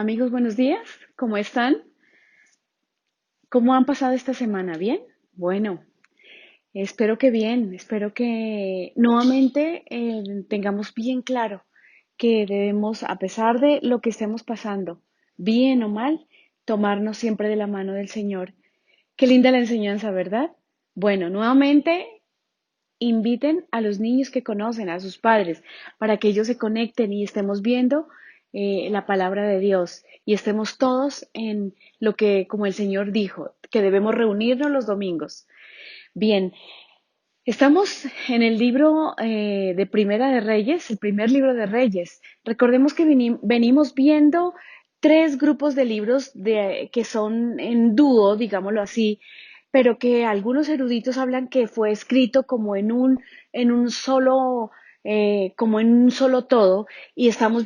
Amigos, buenos días. ¿Cómo están? ¿Cómo han pasado esta semana? ¿Bien? Bueno, espero que bien. Espero que nuevamente tengamos bien claro que debemos, a pesar de lo que estemos pasando, bien o mal, tomarnos siempre de la mano del Señor. Qué linda la enseñanza, ¿verdad? Bueno, nuevamente inviten a los niños que conocen, a sus padres, para que ellos se conecten y estemos viendo la palabra de Dios y estemos todos en lo que, como el Señor dijo, que debemos reunirnos los domingos. Bien, estamos en el libro de Primera de Reyes, el primer libro de Reyes. Recordemos que venimos viendo tres grupos de libros que son en dúo, digámoslo así, pero que algunos eruditos hablan que fue escrito como en un solo, como en un solo todo, y estamos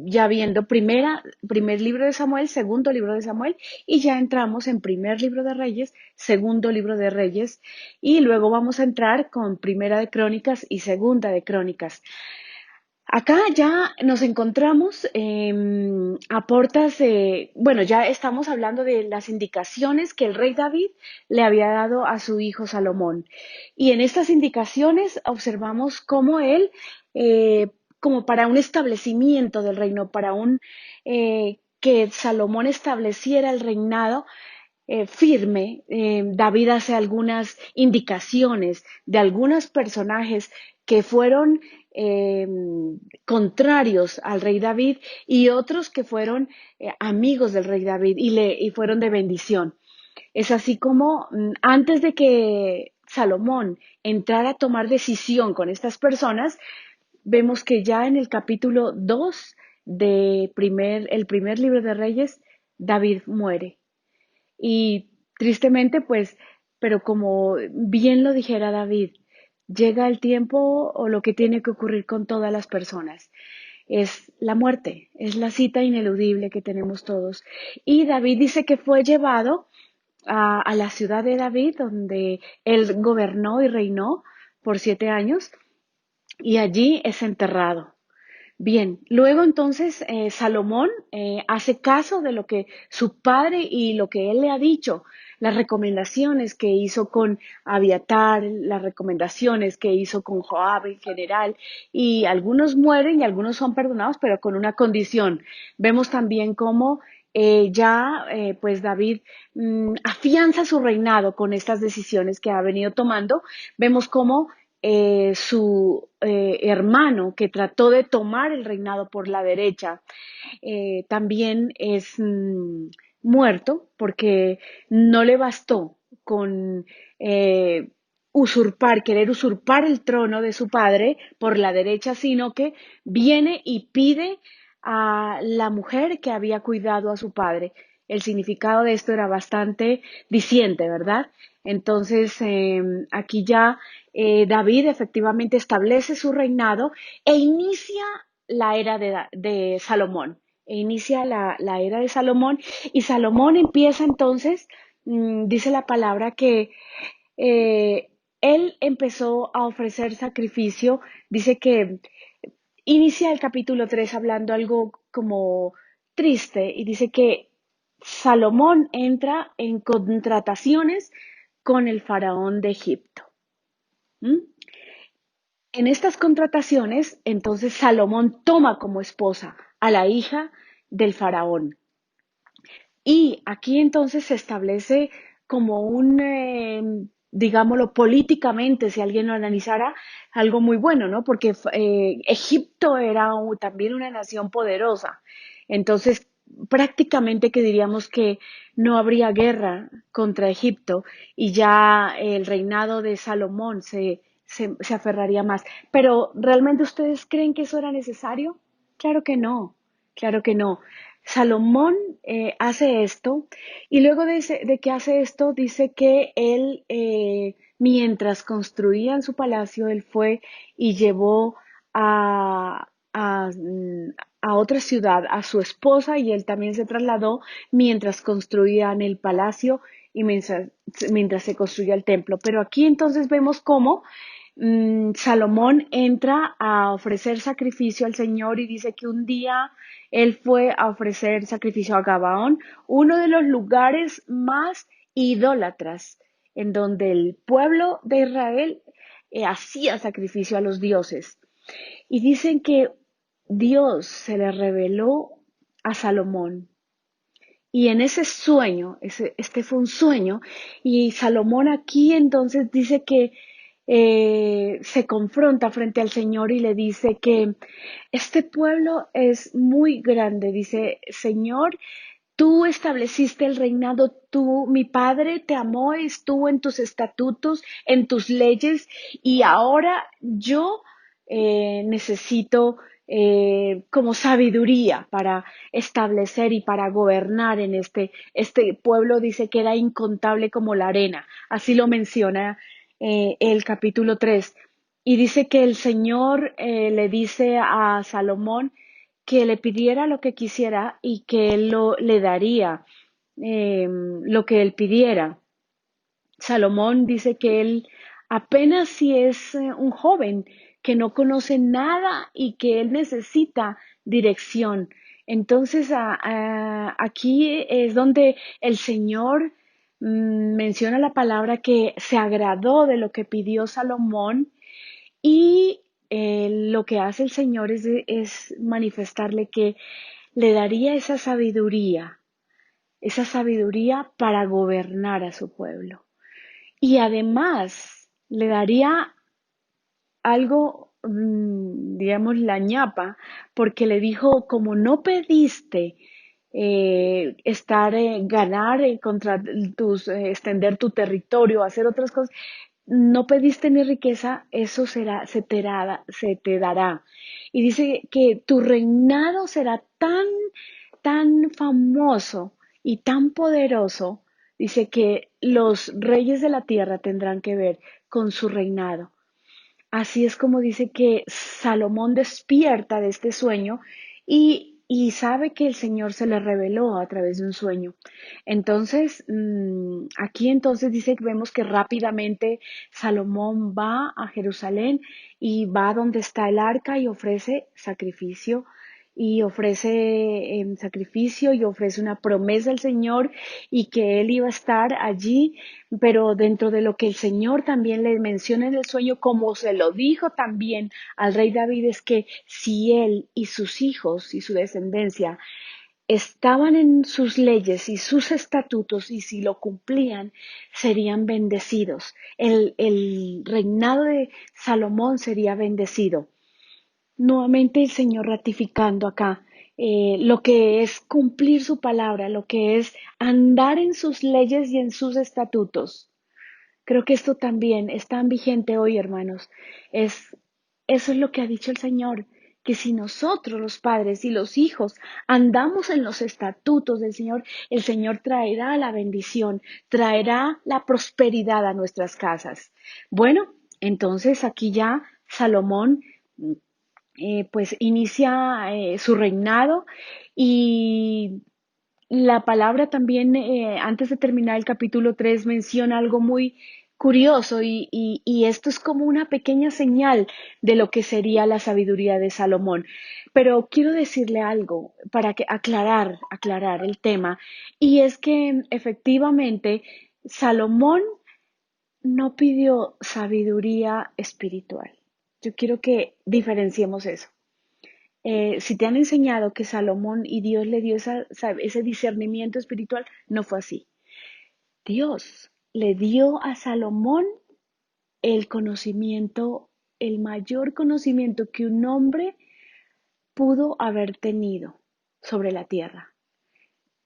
ya viendo primer libro de Samuel, segundo libro de Samuel, y ya entramos en primer libro de Reyes, segundo libro de Reyes, y luego vamos a entrar con Primera de Crónicas y Segunda de Crónicas. Acá ya nos encontramos a portas de, bueno, ya estamos hablando de las indicaciones que el rey David le había dado a su hijo Salomón. Y en estas indicaciones observamos cómo él, eh, como para un establecimiento del reino, que Salomón estableciera el reinado, firme, David hace algunas indicaciones de algunos personajes que fueron eh, contrarios al rey David y otros que fueron amigos del rey David y fueron de bendición. Es así como antes de que Salomón entrara a tomar decisión con estas personas, vemos que ya en el capítulo 2 el primer libro de Reyes, David muere. Y tristemente, pues, pero como bien lo dijera David, llega el tiempo o lo que tiene que ocurrir con todas las personas. Es la muerte, es la cita ineludible que tenemos todos. Y David dice que fue llevado a la ciudad de David, donde él gobernó y reinó por 7 años, y allí es enterrado. Bien, luego entonces Salomón hace caso de lo que su padre y lo que él le ha dicho, las recomendaciones que hizo con Abiatar, las recomendaciones que hizo con Joab en general, y algunos mueren y algunos son perdonados, pero con una condición. Vemos también cómo pues David afianza su reinado con estas decisiones que ha venido tomando. Vemos cómo su hermano que trató de tomar el reinado por la derecha también es muerto porque no le bastó con querer usurpar el trono de su padre por la derecha, sino que viene y pide a la mujer que había cuidado a su padre. El significado de esto era bastante diciente, ¿verdad? Entonces, aquí ya David efectivamente establece su reinado e inicia la era de Salomón. E inicia la era de Salomón y Salomón empieza entonces, dice la palabra que eh, él empezó a ofrecer sacrificio, dice que inicia el capítulo 3 hablando algo como triste y dice que Salomón entra en contrataciones con el faraón de Egipto. ¿Mm? En estas contrataciones, entonces Salomón toma como esposa a la hija del faraón. Y aquí entonces se establece como digámoslo, políticamente, si alguien lo analizara, algo muy bueno, ¿no? Porque Egipto era también una nación poderosa. Entonces, prácticamente que diríamos que no habría guerra contra Egipto y ya el reinado de Salomón se aferraría más. Pero, ¿realmente ustedes creen que eso era necesario? Claro que no, claro que no. Salomón hace esto y luego de que hace esto dice que él, mientras construían su palacio, él fue y llevó a, a, mm, a otra ciudad a su esposa y él también se trasladó mientras construían el palacio y mientras se construía el templo. Pero aquí entonces vemos cómo Salomón entra a ofrecer sacrificio al Señor y dice que un día él fue a ofrecer sacrificio a Gabaón, uno de los lugares más idólatras en donde el pueblo de Israel hacía sacrificio a los dioses. Y dicen que Dios se le reveló a Salomón. Y en ese sueño, este fue un sueño, y Salomón aquí entonces dice que se confronta frente al Señor y le dice que este pueblo es muy grande. Dice, Señor, tú estableciste el reinado, tú, mi padre te amó, estuvo en tus estatutos, en tus leyes, y ahora yo necesito como sabiduría para establecer y para gobernar en este pueblo. Dice que era incontable como la arena, así lo menciona el capítulo 3. Y dice que el Señor le dice a Salomón que le pidiera lo que quisiera y que él le daría lo que él pidiera. Salomón dice que él apenas si es un joven que no conoce nada y que él necesita dirección. Entonces aquí es donde el Señor menciona la palabra que se agradó de lo que pidió Salomón y lo que hace el Señor es manifestarle que le daría esa sabiduría para gobernar a su pueblo. Y además le daría algo, digamos, la ñapa, porque le dijo, como no pediste ganar contra extender tu territorio, hacer otras cosas, no pediste ni riqueza, eso se te dará. Y dice que tu reinado será tan famoso y tan poderoso, dice que los reyes de la tierra tendrán que ver con su reinado. Así es como dice que Salomón despierta de este sueño y sabe que el Señor se le reveló a través de un sueño. Entonces, aquí entonces dice que vemos que rápidamente Salomón va a Jerusalén y va donde está el arca y ofrece sacrificio y ofrece una promesa al Señor y que él iba a estar allí, pero dentro de lo que el Señor también le menciona en el sueño, como se lo dijo también al rey David, es que si él y sus hijos y su descendencia estaban en sus leyes y sus estatutos y si lo cumplían, serían bendecidos. El reinado de Salomón sería bendecido. Nuevamente el Señor ratificando acá lo que es cumplir su palabra, lo que es andar en sus leyes y en sus estatutos. Creo que esto también es tan vigente hoy, hermanos. Es, Eso es lo que ha dicho el Señor, que si nosotros, los padres y los hijos, andamos en los estatutos del Señor, el Señor traerá la bendición, traerá la prosperidad a nuestras casas. Bueno, entonces aquí ya Salomón pues inicia su reinado y la palabra también, antes de terminar el capítulo 3 menciona algo muy curioso y esto es como una pequeña señal de lo que sería la sabiduría de Salomón. Pero quiero decirle algo para aclarar el tema, y es que efectivamente Salomón no pidió sabiduría espiritual. Yo quiero que diferenciemos eso. Si te han enseñado que Salomón y Dios le dio ese discernimiento espiritual, no fue así. Dios le dio a Salomón el conocimiento, el mayor conocimiento que un hombre pudo haber tenido sobre la tierra.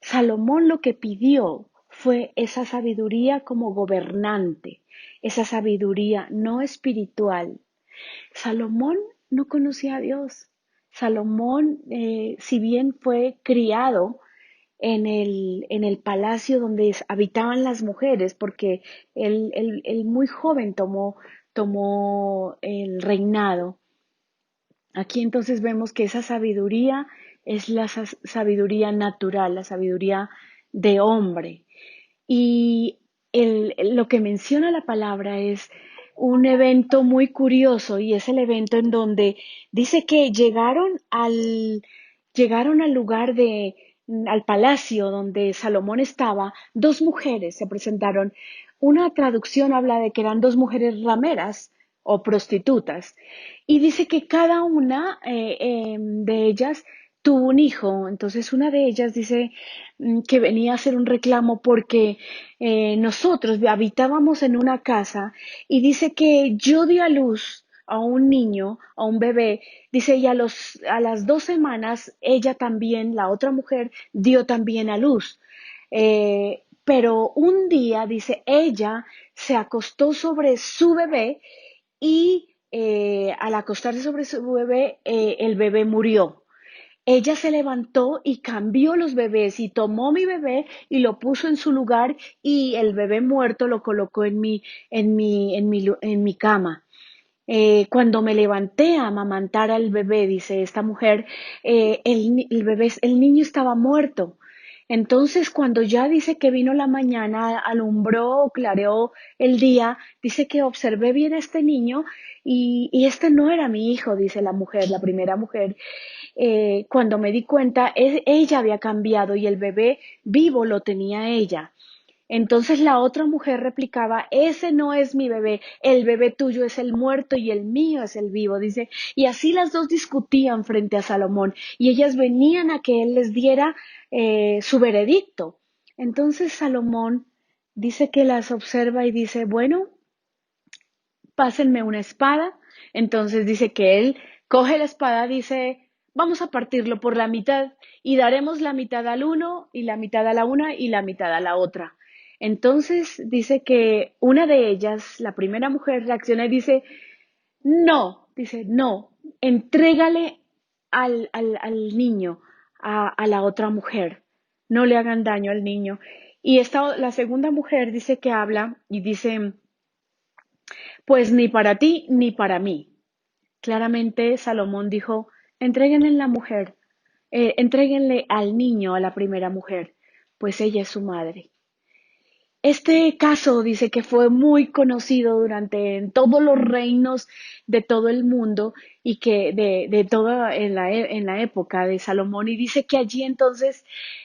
Salomón lo que pidió fue esa sabiduría como gobernante, esa sabiduría no espiritual. Salomón no conocía a Dios. Salomón, si bien fue criado en el palacio donde habitaban las mujeres, porque él muy joven tomó el reinado. Aquí entonces vemos que esa sabiduría es la sabiduría natural, la sabiduría de hombre. Y lo que menciona la palabra es un evento muy curioso y es el evento en donde dice que llegaron al lugar al palacio donde Salomón estaba, dos mujeres se presentaron. Una traducción habla de que eran dos mujeres rameras o prostitutas y dice que cada una de ellas tuvo un hijo. Entonces una de ellas dice que venía a hacer un reclamo porque nosotros habitábamos en una casa y dice que yo di a luz a un niño, a un bebé, dice, y a las 2 semanas ella también, la otra mujer, dio también a luz. Pero un día, dice, ella se acostó sobre su bebé y al acostarse sobre su bebé, el bebé murió. Ella se levantó y cambió los bebés y tomó mi bebé y lo puso en su lugar y el bebé muerto lo colocó en mi cama. Cuando me levanté a amamantar al bebé, dice esta mujer, el niño estaba muerto. Entonces, cuando ya dice que vino la mañana, alumbró, clareó el día, dice que observé bien a este niño y este no era mi hijo, dice la mujer, la primera mujer. Cuando me di cuenta, ella había cambiado y el bebé vivo lo tenía ella. Entonces la otra mujer replicaba, ese no es mi bebé, el bebé tuyo es el muerto y el mío es el vivo, dice. Y así las dos discutían frente a Salomón y ellas venían a que él les diera su veredicto. Entonces Salomón dice que las observa y dice, bueno, pásenme una espada. Entonces dice que él coge la espada, dice, vamos a partirlo por la mitad y daremos la mitad al uno y la mitad a la una y la mitad a la otra. Entonces dice que una de ellas, la primera mujer, reacciona y dice, no, entrégale al niño a la otra mujer, no le hagan daño al niño. Y la segunda mujer dice que habla y dice, pues ni para ti ni para mí. Claramente Salomón dijo, entréguenle la mujer, entréguenle al niño a la primera mujer, pues ella es su madre. Este caso dice que fue muy conocido durante en todos los reinos de todo el mundo y que de toda en la época de Salomón y dice que allí entonces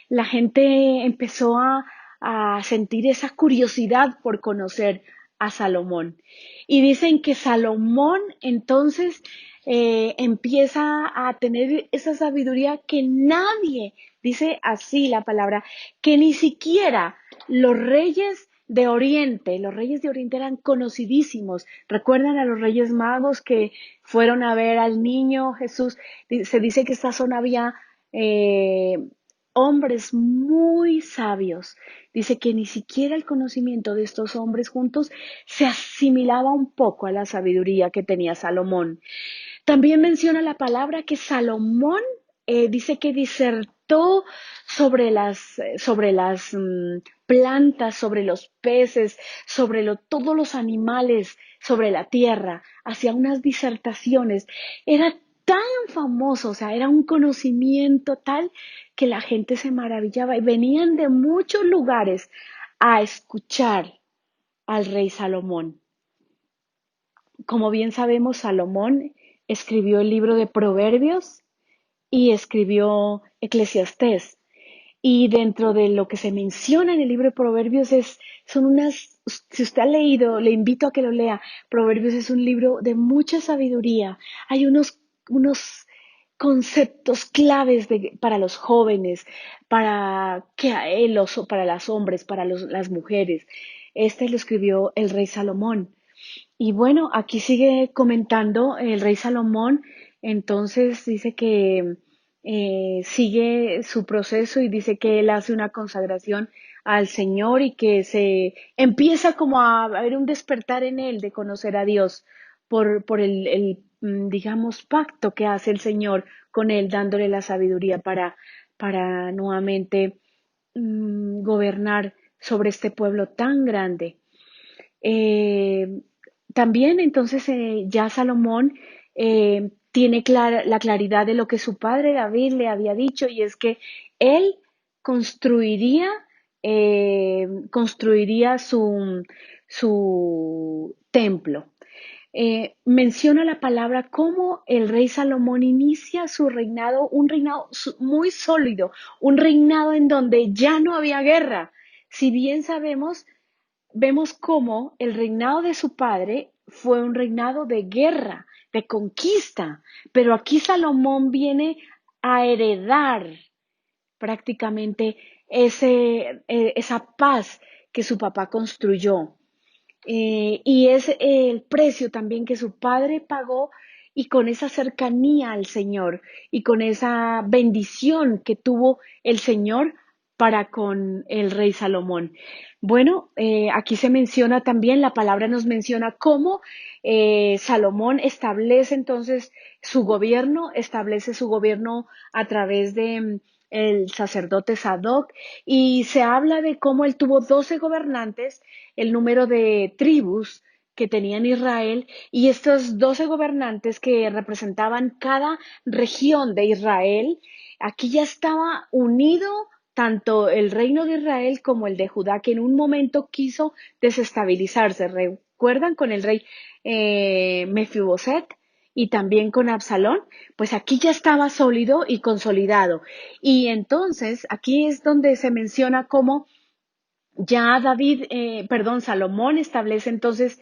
la gente empezó a sentir esa curiosidad por conocer a Salomón y dicen que Salomón entonces empieza a tener esa sabiduría que nadie, dice así la palabra, que ni siquiera los reyes de Oriente eran conocidísimos. ¿Recuerdan a los reyes magos que fueron a ver al niño Jesús? Se dice que esta zona había eh, hombres muy sabios. Dice que ni siquiera el conocimiento de estos hombres juntos se asimilaba un poco a la sabiduría que tenía Salomón. También menciona la palabra que Salomón dice que disertó sobre las plantas, sobre los peces, todos los animales, sobre la tierra, hacía unas disertaciones. Era tan famoso, o sea, era un conocimiento tal que la gente se maravillaba y venían de muchos lugares a escuchar al rey Salomón. Como bien sabemos, Salomón escribió el libro de Proverbios y escribió Eclesiastés. Y dentro de lo que se menciona en el libro de Proverbios son si usted ha leído, le invito a que lo lea. Proverbios es un libro de mucha sabiduría. Hay unos conceptos claves para los jóvenes, para los hombres, para las mujeres. Este lo escribió el rey Salomón. Y bueno, aquí sigue comentando el rey Salomón, entonces dice que sigue su proceso y dice que él hace una consagración al Señor y que se empieza como a haber un despertar en él de conocer a Dios por digamos, pacto que hace el Señor con él, dándole la sabiduría para nuevamente gobernar sobre este pueblo tan grande. Eh, También entonces ya Salomón tiene la claridad de lo que su padre David le había dicho y es que él construiría, construiría su templo. menciona la palabra cómo el rey Salomón inicia su reinado, un reinado muy sólido, un reinado en donde ya no había guerra. Si bien sabemos, vemos cómo el reinado de su padre fue un reinado de guerra, de conquista, pero aquí Salomón viene a heredar prácticamente esa paz que su papá construyó. Y es el precio también que su padre pagó y con esa cercanía al Señor y con esa bendición que tuvo el Señor para con el rey Salomón. Bueno, aquí se menciona también, la palabra nos menciona cómo Salomón establece su gobierno a través de el sacerdote Sadoc y se habla de cómo él tuvo 12 gobernantes, el número de tribus que tenía en Israel, y estos 12 gobernantes que representaban cada región de Israel, aquí ya estaba unido tanto el reino de Israel como el de Judá, que en un momento quiso desestabilizarse. ¿Recuerdan con el rey Mefiboset y también con Absalón? Pues aquí ya estaba sólido y consolidado. Y entonces aquí es donde se menciona cómo ya Salomón establece entonces,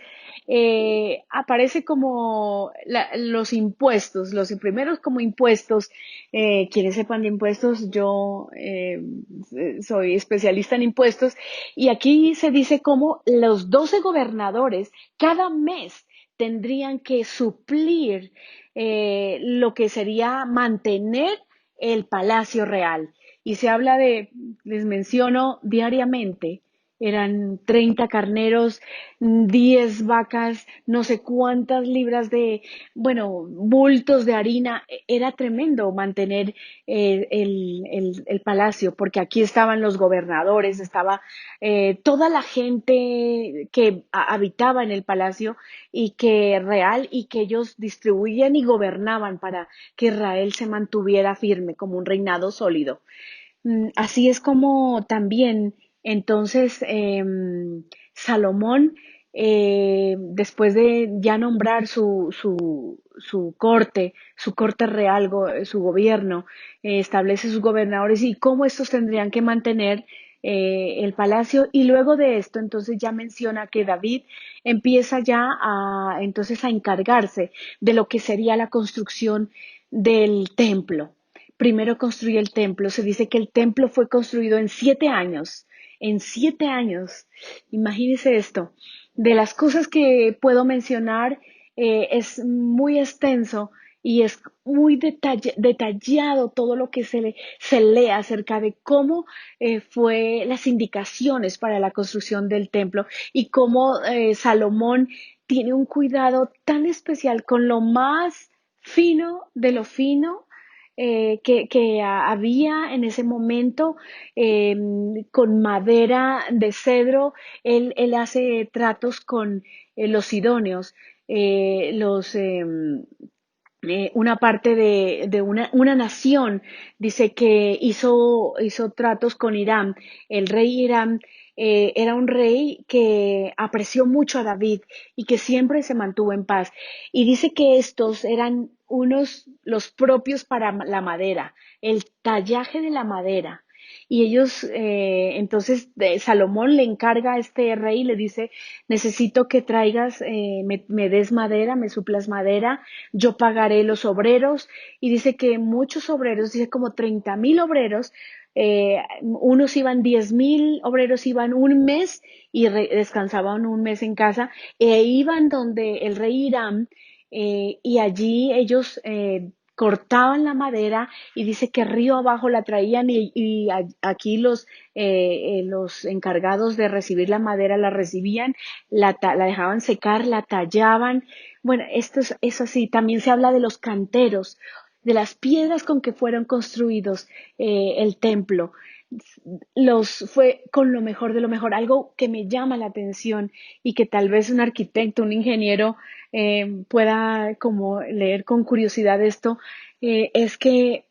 aparece como los impuestos, los primeros como impuestos. Quienes sepan de impuestos, yo soy especialista en impuestos, y aquí se dice cómo los 12 gobernadores cada mes tendrían que suplir lo que sería mantener el palacio real. Y se habla les menciono diariamente, eran 30 carneros, 10 vacas, no sé cuántas libras bueno, bultos de harina. Era tremendo mantener el palacio, porque aquí estaban los gobernadores, estaba toda la gente que habitaba en el palacio y que ellos distribuían y gobernaban para que Israel se mantuviera firme como un reinado sólido. Así es como también entonces Salomón, después de ya nombrar su corte real, su gobierno, establece sus gobernadores y cómo estos tendrían que mantener el palacio. Y luego de esto, entonces ya menciona que David empieza ya entonces a encargarse de lo que sería la construcción del templo. Primero construye el templo. Se dice que el templo fue construido en 7 años. En 7 años. Imagínese esto. De las cosas que puedo mencionar, es muy extenso y es muy detallado todo lo que se lee acerca de cómo fue las indicaciones para la construcción del templo y cómo Salomón tiene un cuidado tan especial con lo más fino de lo fino, que había en ese momento, eh, con madera de cedro. Él hace tratos con los sidonios, una parte de una nación, dice que hizo tratos con Irán. El rey Irán era un rey que apreció mucho a David y que siempre se mantuvo en paz. Y dice que estos eran los propios para la madera, el tallaje de la madera. Y ellos, entonces, Salomón le encarga a este rey, le dice: necesito que traigas, me des madera, me suplas madera, yo pagaré los obreros. Y dice que muchos obreros, dice como 30,000 obreros, unos iban, 10,000 obreros iban un mes y descansaban un mes en casa, e iban donde el rey Irán, y allí ellos cortaban la madera, y dice que río abajo la traían, aquí los encargados de recibir la madera la recibían, la dejaban secar, la tallaban. Bueno, es así. También se habla de los canteros, de las piedras con que fueron construidos el templo. Fue con lo mejor de lo mejor. Algo que me llama la atención y que tal vez un arquitecto, un ingeniero pueda como leer con curiosidad esto, es que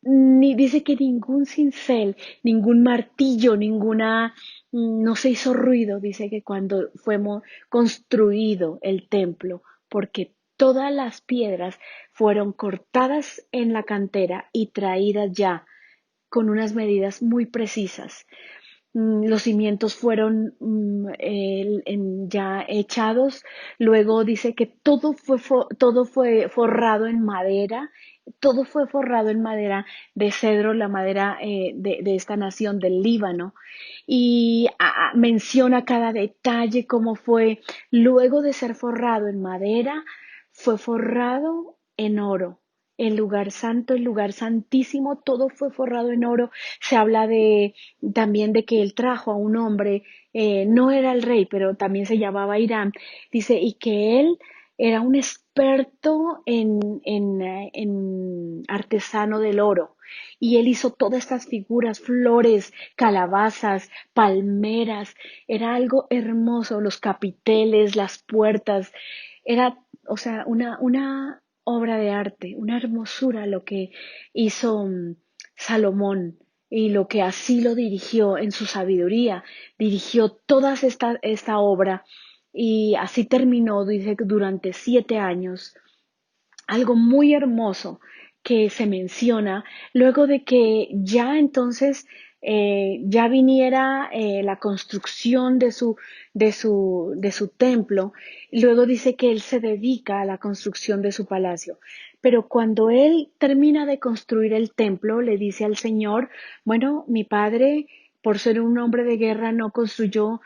dice que ningún cincel, ningún martillo, no se hizo ruido. Dice que cuando fue construido el templo porque todas las piedras fueron cortadas en la cantera y traídas ya con unas medidas muy precisas. Los cimientos fueron ya echados. Luego dice que todo fue forrado en madera. Todo fue forrado en madera de cedro, la madera de esta nación del Líbano. Y menciona cada detalle, cómo fue. Luego de ser forrado en madera, fue forrado en oro. El lugar santo, el lugar santísimo, todo fue forrado en oro. Se habla también de que él trajo a un hombre, no era el rey, pero también se llamaba Hiram, dice, y que él era un experto en artesano del oro. Y él hizo todas estas figuras, flores, calabazas, palmeras, era algo hermoso, los capiteles, las puertas, era, o sea, una obra de arte, una hermosura lo que hizo Salomón y lo que así lo dirigió en su sabiduría, dirigió toda esta obra y así terminó, dice, durante 7 años. Algo muy hermoso que se menciona luego de que ya entonces ya viniera la construcción de su templo. Luego dice que él se dedica a la construcción de su palacio. Pero cuando él termina de construir el templo, le dice al Señor, bueno, mi padre, por ser un hombre de guerra, no construyó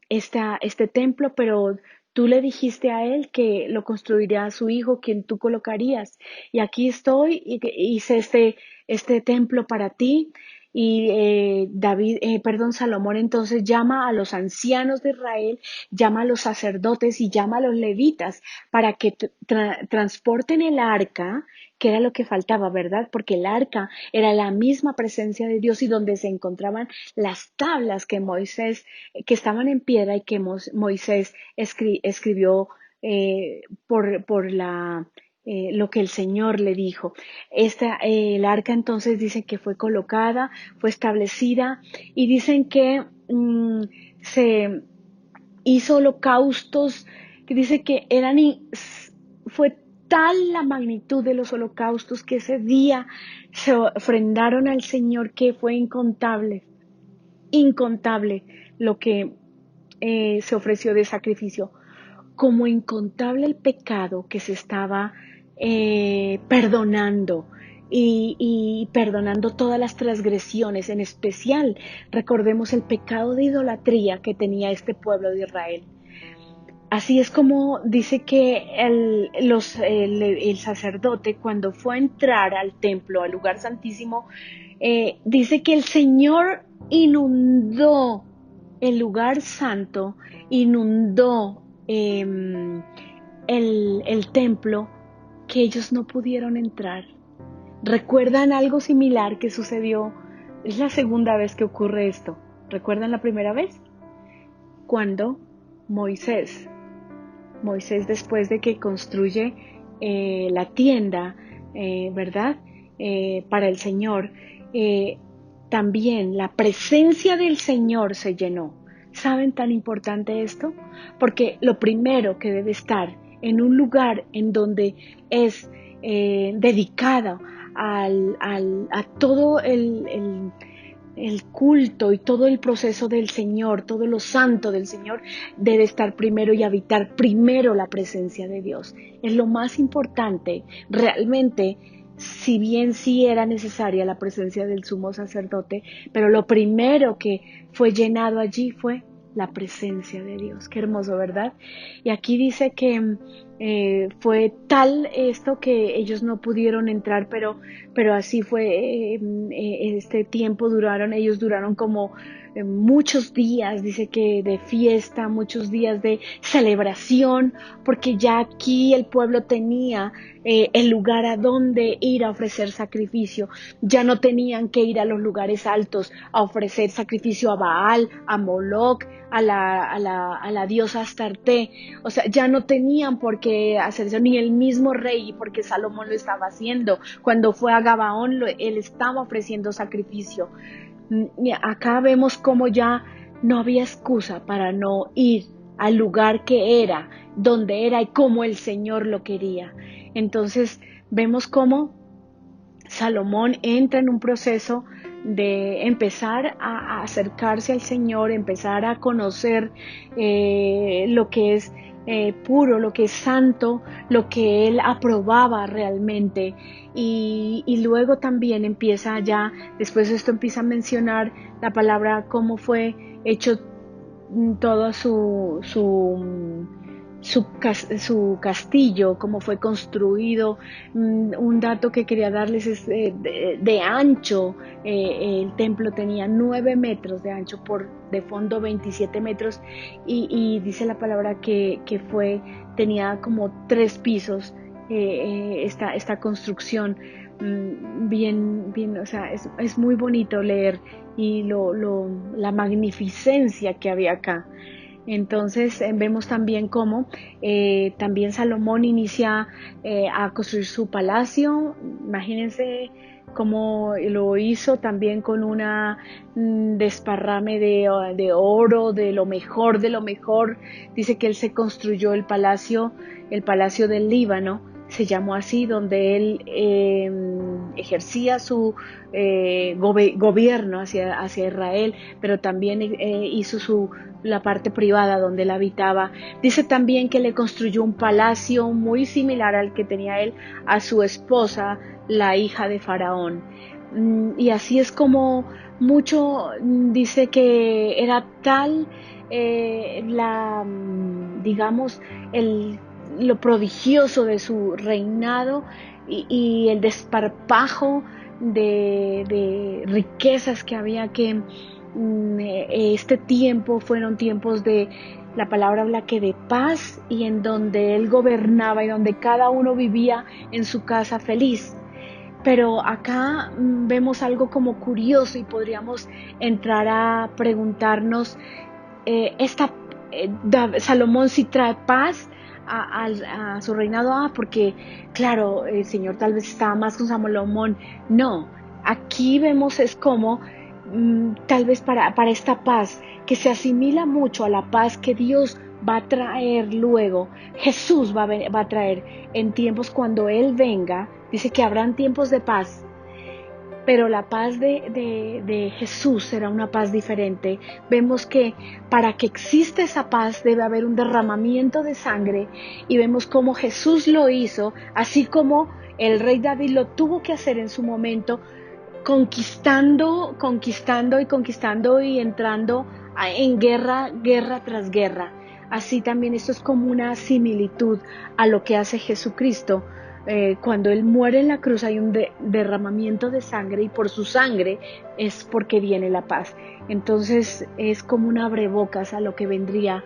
este templo, pero tú le dijiste a él que lo construiría su hijo, quien tú colocarías. Y aquí estoy, y que hice este templo para ti. Y Salomón entonces llama a los ancianos de Israel, llama a los sacerdotes y llama a los levitas para que transporten el arca, que era lo que faltaba, ¿verdad? Porque el arca era la misma presencia de Dios y donde se encontraban las tablas que estaban en piedra y que Moisés escribió por lo que el Señor le dijo. El arca entonces dice que fue colocada, fue establecida y dicen que se hizo holocaustos, que dice que fue tal la magnitud de los holocaustos que ese día se ofrendaron al Señor que fue incontable lo que se ofreció de sacrificio, como incontable el pecado que se estaba perdonando y perdonando todas las transgresiones, en especial recordemos el pecado de idolatría que tenía este pueblo de Israel. Así es como dice que el sacerdote, cuando fue a entrar al templo, al lugar santísimo, dice que el Señor inundó el lugar santo, inundó el templo, que ellos no pudieron entrar. ¿Recuerdan algo similar que sucedió? Es la segunda vez que ocurre esto. ¿Recuerdan la primera vez? Cuando Moisés después de que construye la tienda, ¿verdad? Para el Señor, también la presencia del Señor se llenó. ¿Saben tan importante esto? Porque lo primero que debe estar en un lugar en donde es dedicado a todo el culto y todo el proceso del Señor, todo lo santo del Señor, debe estar primero y habitar primero la presencia de Dios. Es lo más importante. Realmente, si bien sí era necesaria la presencia del sumo sacerdote, pero lo primero que fue llenado allí fue la presencia de Dios. Qué hermoso, ¿verdad? Y aquí dice que fue tal esto que ellos no pudieron entrar, pero así fue. Este tiempo ellos duraron como muchos días, dice que de fiesta, muchos días de celebración, porque ya aquí el pueblo tenía el lugar a donde ir a ofrecer sacrificio. Ya no tenían que ir a los lugares altos a ofrecer sacrificio a Baal, a Moloc, a la diosa Astarte. O sea, ya no tenían por qué hacer eso, ni el mismo rey, porque Salomón lo estaba haciendo. Cuando fue a Gabaón, él estaba ofreciendo sacrificio. Acá vemos cómo ya no había excusa para no ir al lugar que era, donde era y como el Señor lo quería. Entonces vemos cómo Salomón entra en un proceso de empezar a acercarse al Señor, empezar a conocer lo que es puro, lo que es santo, lo que él aprobaba realmente. Y luego también empieza ya, después de esto empieza a mencionar la palabra cómo fue hecho todo su castillo, cómo fue construido. Un dato que quería darles es de ancho. El templo tenía 9 metros de ancho, de fondo 27 metros, y dice la palabra que tenía como 3 pisos esta construcción. Bien, o sea, es muy bonito leer y la magnificencia que había acá. Entonces vemos también cómo también Salomón inicia a construir su palacio. Imagínense cómo lo hizo también con una desparrame de oro, de lo mejor de lo mejor. Dice que él se construyó el palacio del Líbano, se llamó así, donde él ejercía su gobierno hacia Israel, pero también hizo la parte privada donde él habitaba. Dice también que le construyó un palacio muy similar al que tenía él a su esposa, la hija de Faraón. Y así es como mucho dice que era tal digamos, lo prodigioso de su reinado y el desparpajo de riquezas que había que este tiempo fueron tiempos la palabra habla que de paz, y en donde él gobernaba y donde cada uno vivía en su casa feliz. Pero acá vemos algo como curioso y podríamos entrar a preguntarnos, esta Salomón sí trae paz a su reinado, porque claro, el Señor tal vez estaba más con Salomón. No, aquí vemos es como tal vez para esta paz que se asimila mucho a la paz que Dios va a traer luego, Jesús va a traer en tiempos cuando Él venga. Dice que habrán tiempos de paz, pero la paz de Jesús será una paz diferente. Vemos que para que exista esa paz debe haber un derramamiento de sangre, y vemos cómo Jesús lo hizo, así como el rey David lo tuvo que hacer en su momento, conquistando y entrando en guerra tras guerra. Así también esto es como una similitud a lo que hace Jesucristo. Cuando Él muere en la cruz hay un derramamiento de sangre, y por su sangre es porque viene la paz. Entonces es como un abrebocas a lo que vendría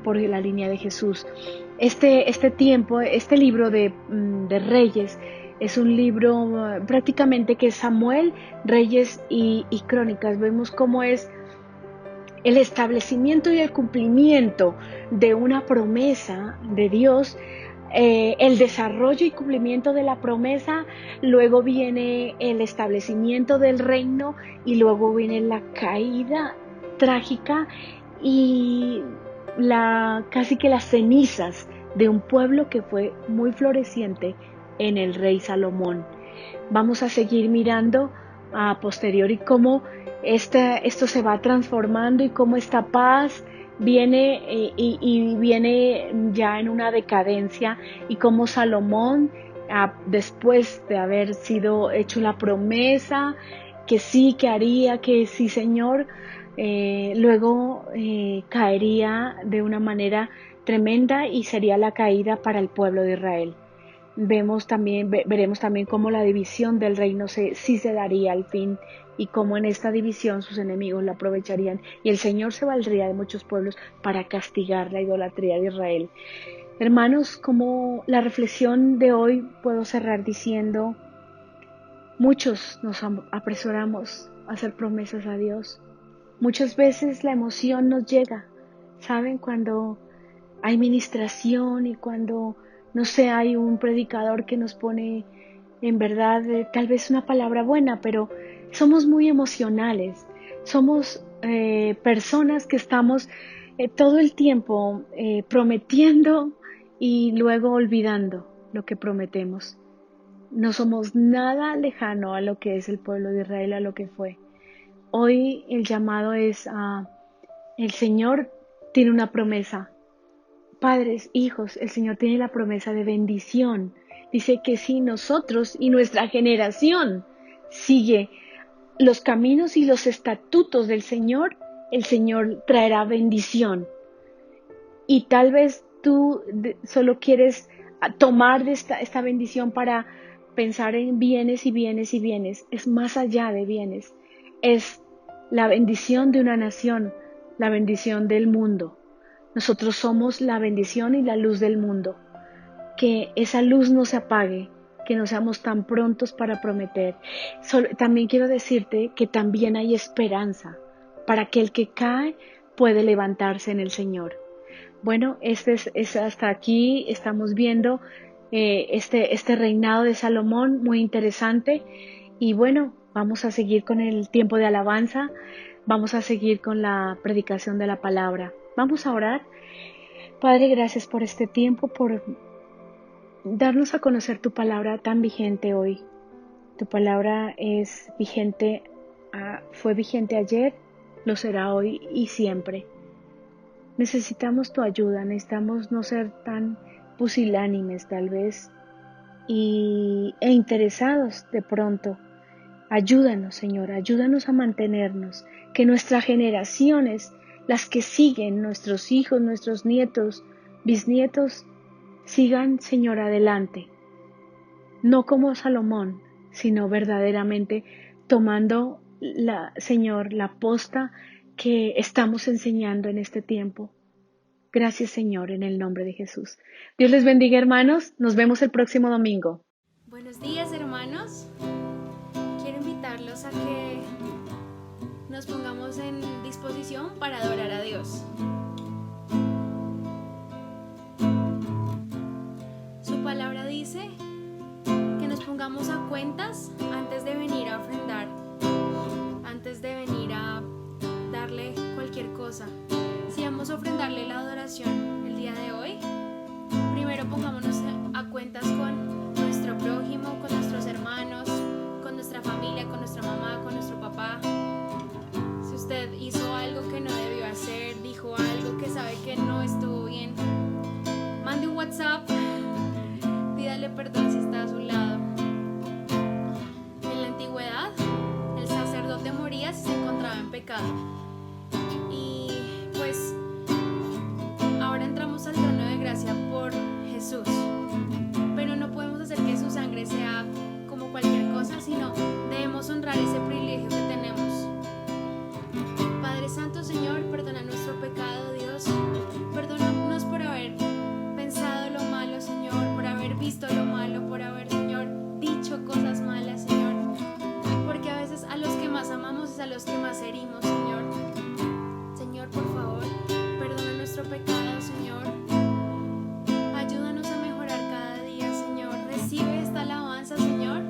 por la línea de Jesús. Este libro de Reyes es un libro prácticamente que es Samuel, Reyes y Crónicas. Vemos cómo es el establecimiento y el cumplimiento de una promesa de Dios, el desarrollo y cumplimiento de la promesa, luego viene el establecimiento del reino, y luego viene la caída trágica y casi que las cenizas de un pueblo que fue muy floreciente en el rey Salomón. Vamos a seguir mirando a posteriori cómo esto se va transformando y cómo esta paz viene y viene ya en una decadencia, y cómo Salomón, después de haber sido hecho la promesa que sí, que haría, que sí, Señor, luego caería de una manera tremenda, y sería la caída para el pueblo de Israel. Veremos también cómo la división del reino sí se daría al fin, y cómo en esta división sus enemigos la aprovecharían, y el Señor se valdría de muchos pueblos para castigar la idolatría de Israel. Hermanos, como la reflexión de hoy puedo cerrar diciendo: muchos nos apresuramos a hacer promesas a Dios. Muchas veces la emoción nos llega, ¿saben? Cuando hay ministración y cuando, no sé, hay un predicador que nos pone en verdad tal vez una palabra buena, pero somos muy emocionales, somos personas que estamos todo el tiempo prometiendo y luego olvidando lo que prometemos. No somos nada lejano a lo que es el pueblo de Israel, a lo que fue. Hoy el llamado es a el Señor tiene una promesa. Padres, hijos, el Señor tiene la promesa de bendición. Dice que si nosotros y nuestra generación sigue los caminos y los estatutos del Señor, el Señor traerá bendición. Y tal vez tú solo quieres tomar de esta bendición para pensar en bienes y bienes y bienes. Es más allá de bienes. Es la bendición de una nación, la bendición del mundo. Nosotros somos la bendición y la luz del mundo. Que esa luz no se apague, que no seamos tan prontos para prometer. También quiero decirte que también hay esperanza para que el que cae puede levantarse en el Señor. Bueno, es hasta aquí estamos viendo este reinado de Salomón, muy interesante. Y bueno, vamos a seguir con el tiempo de alabanza, vamos a seguir con la predicación de la palabra. Vamos a orar. Padre, gracias por este tiempo, por darnos a conocer tu palabra tan vigente hoy. Tu palabra es vigente, fue vigente ayer, lo será hoy y siempre. Necesitamos tu ayuda, necesitamos no ser tan pusilánimes tal vez e interesados de pronto. Ayúdanos, Señor, ayúdanos a mantenernos, que nuestras generaciones, las que siguen, nuestros hijos, nuestros nietos, bisnietos, sigan, Señor, adelante. No como Salomón, sino verdaderamente tomando, Señor, la posta que estamos enseñando en este tiempo. Gracias, Señor, en el nombre de Jesús. Dios les bendiga, hermanos. Nos vemos el próximo domingo. Buenos días, hermanos. Quiero invitarlos a que nos pongamos en disposición para adorar a Dios. Su palabra dice que nos pongamos a cuentas antes de venir a ofrendar, antes de venir a darle cualquier cosa. Si vamos a ofrendarle la adoración el día de hoy, primero pongámonos a cuentas con nuestro prójimo, con nuestros hermanos, con nuestra familia, con nuestra mamá, con nuestro papá. Si usted hizo algo que no debió hacer, dijo algo que sabe que no estuvo bien, mande un WhatsApp, pídale perdón si está a su lado. En la antigüedad, el sacerdote moría si se encontraba en pecado. Y pues ahora entramos al trono de gracia por Jesús, pero no podemos hacer que su sangre sea como cualquier cosa, sino debemos honrar ese privilegio que tenemos. Padre Santo, Señor, perdona nuestro pecado, Dios. Perdónanos por haber pensado lo malo, Señor, por haber visto lo malo, por haber, Señor, dicho cosas malas, Señor, porque a veces a los que más amamos es a los que más herimos, Señor. Señor, por favor, perdona nuestro pecado, Señor. Ayúdanos a mejorar cada día, Señor. Recibe esta alabanza, Señor,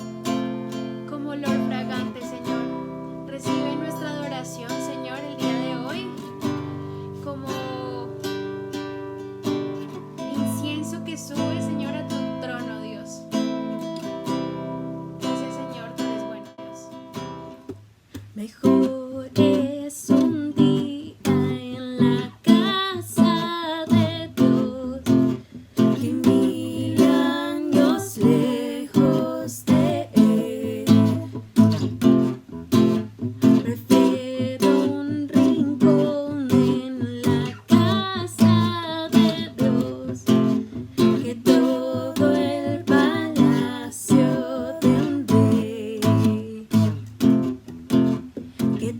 como olor fragante, Señor. Recibe nuestra adoración, Señor, el día de hoy, como incienso que sube, Señor, a tu trono, Dios. Gracias, Señor, tú eres bueno, Dios. Mejor es un día en la casa de Dios que 1000 años lejos de Él. Prefiero un rincón en la casa de Dios que todo el palacio de un rey. Que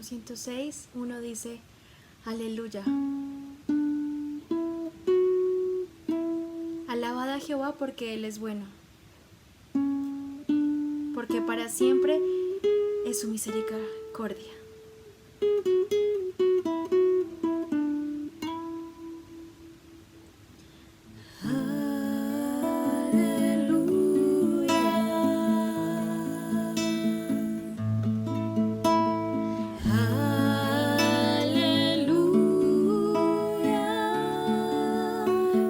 106, 1 dice, aleluya. Alabad a Jehová porque Él es bueno, porque para siempre es su misericordia.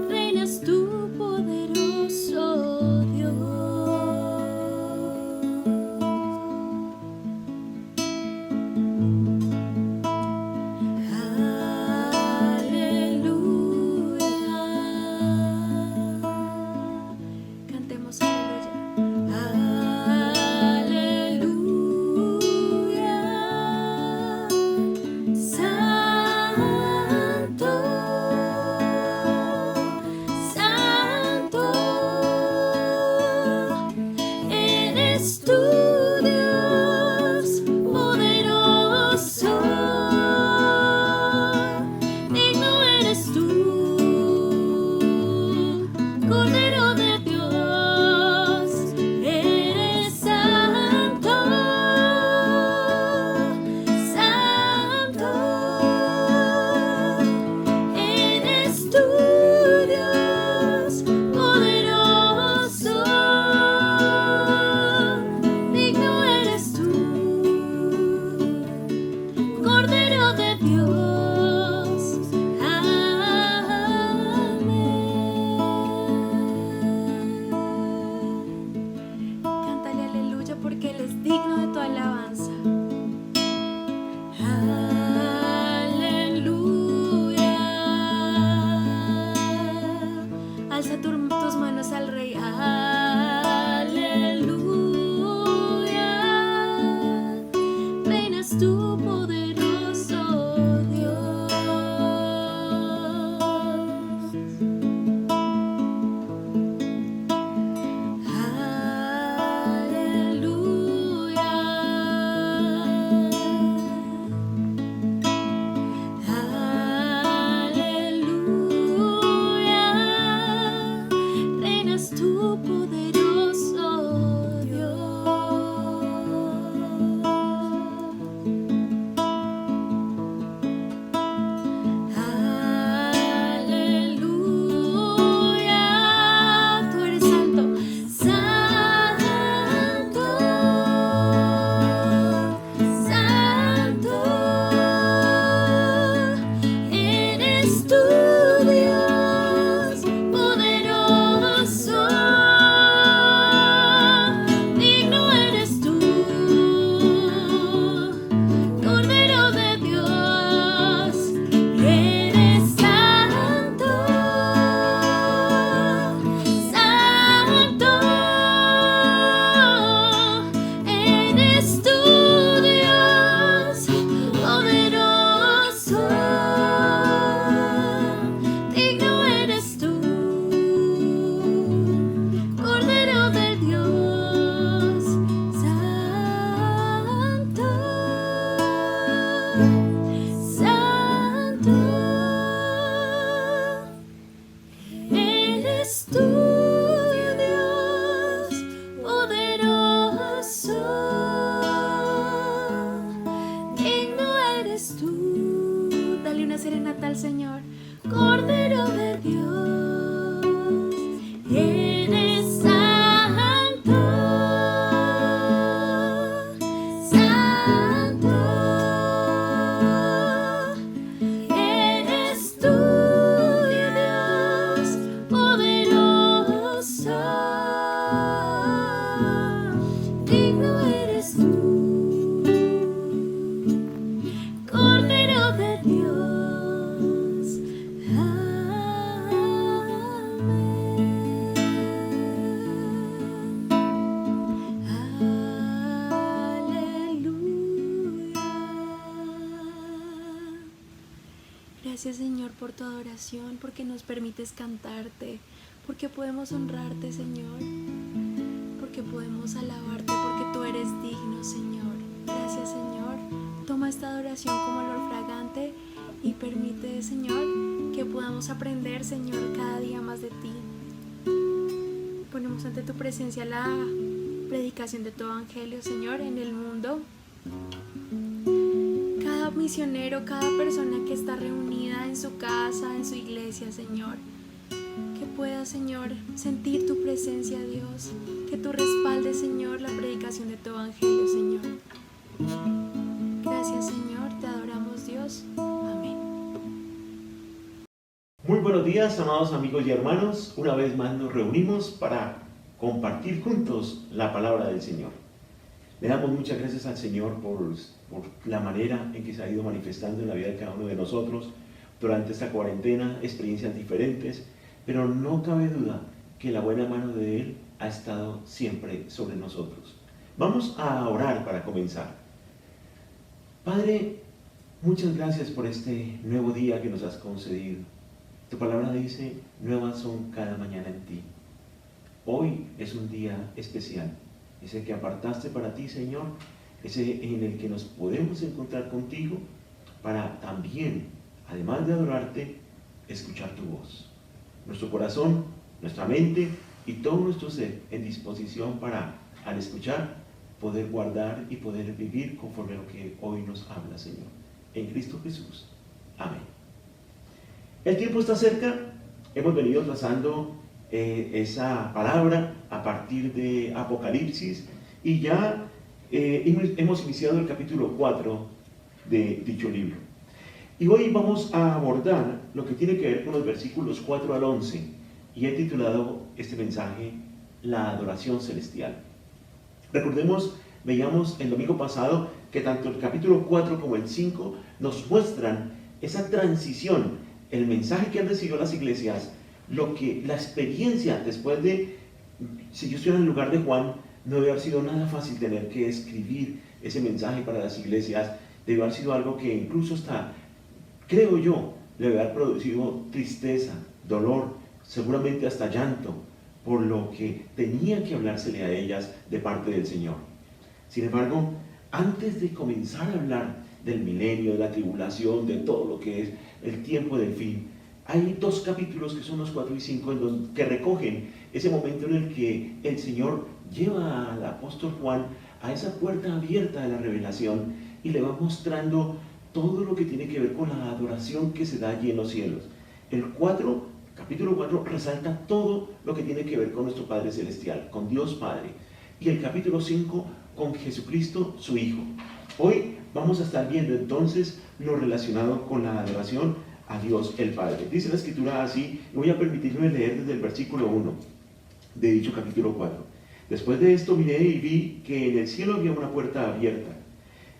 Reinas tú, poderoso Dios. Cantemos aleluya. Aleluya. Santo, santo, eres tú, Dios poderoso. Digno eres tú, Cordero de Dios. Eres santo, santo, eres tú, Dios poderoso. Digno eres tú, Cordero de Dios. Amén. Cántale aleluya porque Él es digno de tu alabanza. Aleluya. Alza tus manos al Rey. Aleluya. Reinas tú, poderoso Dios. Aleluya. Reinas tú, poderoso Dios. Aleluya. Tú eres santo. Santo, santo, eres tú, Dios poderoso. Digno eres tú, Cordero de Dios. Eres santo, santo, eres tú, Dios poderoso. Digno eres tú, Cordero de Dios. Santo, santo, eres tú, Dios poderoso. Digno eres tú, Dale una serenata al Señor. Cordero de Dios. Eres santo, santo, eres tú, Dios poderoso. Digno eres tú, Cordero de Dios. Gracias, Señor, por tu adoración, porque nos permites cantarte, porque podemos honrarte, Señor, porque podemos alabarte, porque tú eres digno, Señor. Gracias, Señor. toma esta adoración como olor fragante y permite, Señor, que podamos aprender, Señor, cada día más de ti. Ponemos ante tu presencia la predicación de tu evangelio, Señor, en el mundo. Cada misionero, cada persona que está reunida en su casa, en su iglesia, Señor, que pueda, Señor, sentir tu presencia, Dios, que tú respaldes, Señor, la predicación de tu evangelio, Señor. Gracias, Señor, te adoramos, Dios. Amén. Muy buenos días, amados amigos y hermanos. Una vez más nos reunimos para compartir juntos la palabra del Señor. Le damos muchas gracias al Señor por la manera en que se ha ido manifestando en la vida de cada uno de nosotros durante esta cuarentena, experiencias diferentes, pero no cabe duda que la buena mano de Él ha estado siempre sobre nosotros. Vamos a orar para comenzar. Padre, muchas gracias por este nuevo día que nos has concedido. Tu palabra dice, nuevas son cada mañana en ti. Hoy es un día especial, es el que apartaste para ti, Señor, ese en el que nos podemos encontrar contigo para también, además de adorarte, escuchar tu voz. Nuestro corazón, nuestra mente y todo nuestro ser en disposición para, al escuchar, poder guardar y poder vivir conforme a lo que hoy nos habla, Señor. En Cristo Jesús. Amén. El tiempo está cerca. Hemos venido trazando esa palabra a partir de Apocalipsis y ya hemos iniciado el capítulo 4 de dicho libro. Y hoy vamos a abordar lo que tiene que ver con los versículos 4 al 11 y he titulado este mensaje La adoración celestial. Recordemos, veíamos el domingo pasado que tanto el capítulo 4 como el 5 nos muestran esa transición, el mensaje que han recibido las iglesias, la experiencia después de, si yo estuviera en el lugar de Juan, no debe haber sido nada fácil tener que escribir ese mensaje para las iglesias, debe haber sido algo que incluso hasta, creo yo, le debe haber producido tristeza, dolor, seguramente hasta llanto, por lo que tenía que hablársele a ellas de parte del Señor. Sin embargo, antes de comenzar a hablar del milenio, de la tribulación, de todo lo que es el tiempo del fin, hay dos capítulos que son los 4 y 5 que recogen ese momento en el que el Señor lleva al apóstol Juan a esa puerta abierta de la revelación y le va mostrando todo lo que tiene que ver con la adoración que se da allí en los cielos. Capítulo 4 resalta todo lo que tiene que ver con nuestro Padre Celestial, con Dios Padre. Y el capítulo 5 con Jesucristo, su Hijo. Hoy vamos a estar viendo entonces lo relacionado con la adoración a Dios el Padre. Dice la Escritura así, y voy a permitirme leer desde el versículo 1 de dicho capítulo 4. Después de esto miré y vi que en el cielo había una puerta abierta.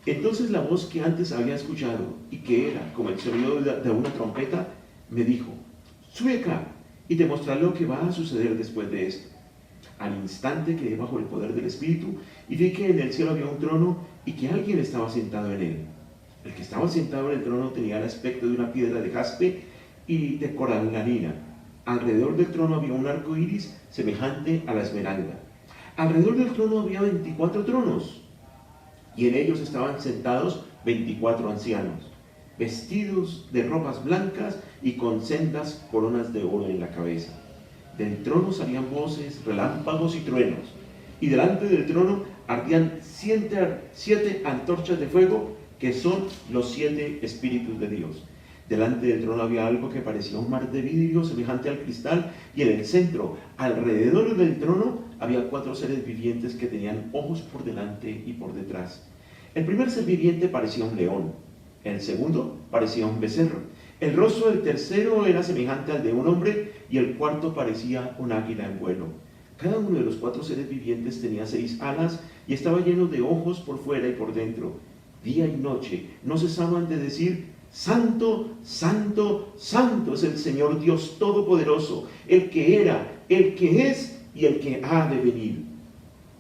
Entonces la voz que antes había escuchado, y que era como el sonido de una trompeta, me dijo, sube acá y te mostraré lo que va a suceder después de esto. Al instante quedé bajo el poder del Espíritu y vi que en el cielo había un trono y que alguien estaba sentado en él. El que estaba sentado en el trono tenía el aspecto de una piedra de jaspe y de coralina. Alrededor del trono había un arco iris semejante a la esmeralda. Alrededor del trono había 24 tronos y en ellos estaban sentados 24 ancianos, vestidos de ropas blancas y con sendas coronas de oro en la cabeza. Del trono salían voces, relámpagos y truenos, y delante del trono ardían 7 antorchas de fuego, que son los 7 espíritus de Dios. Delante del trono había algo que parecía un mar de vidrio semejante al cristal, y en el centro, alrededor del trono, había 4 seres vivientes que tenían ojos por delante y por detrás. El primer ser viviente parecía un león, el segundo parecía un becerro, el rostro del tercero era semejante al de un hombre, y el cuarto parecía un águila en vuelo. Cada uno de los 4 seres vivientes tenía 6 alas y estaba lleno de ojos por fuera y por dentro. Día y noche no cesaban de decir, Santo, Santo, Santo es el Señor Dios Todopoderoso, el que era, el que es y el que ha de venir.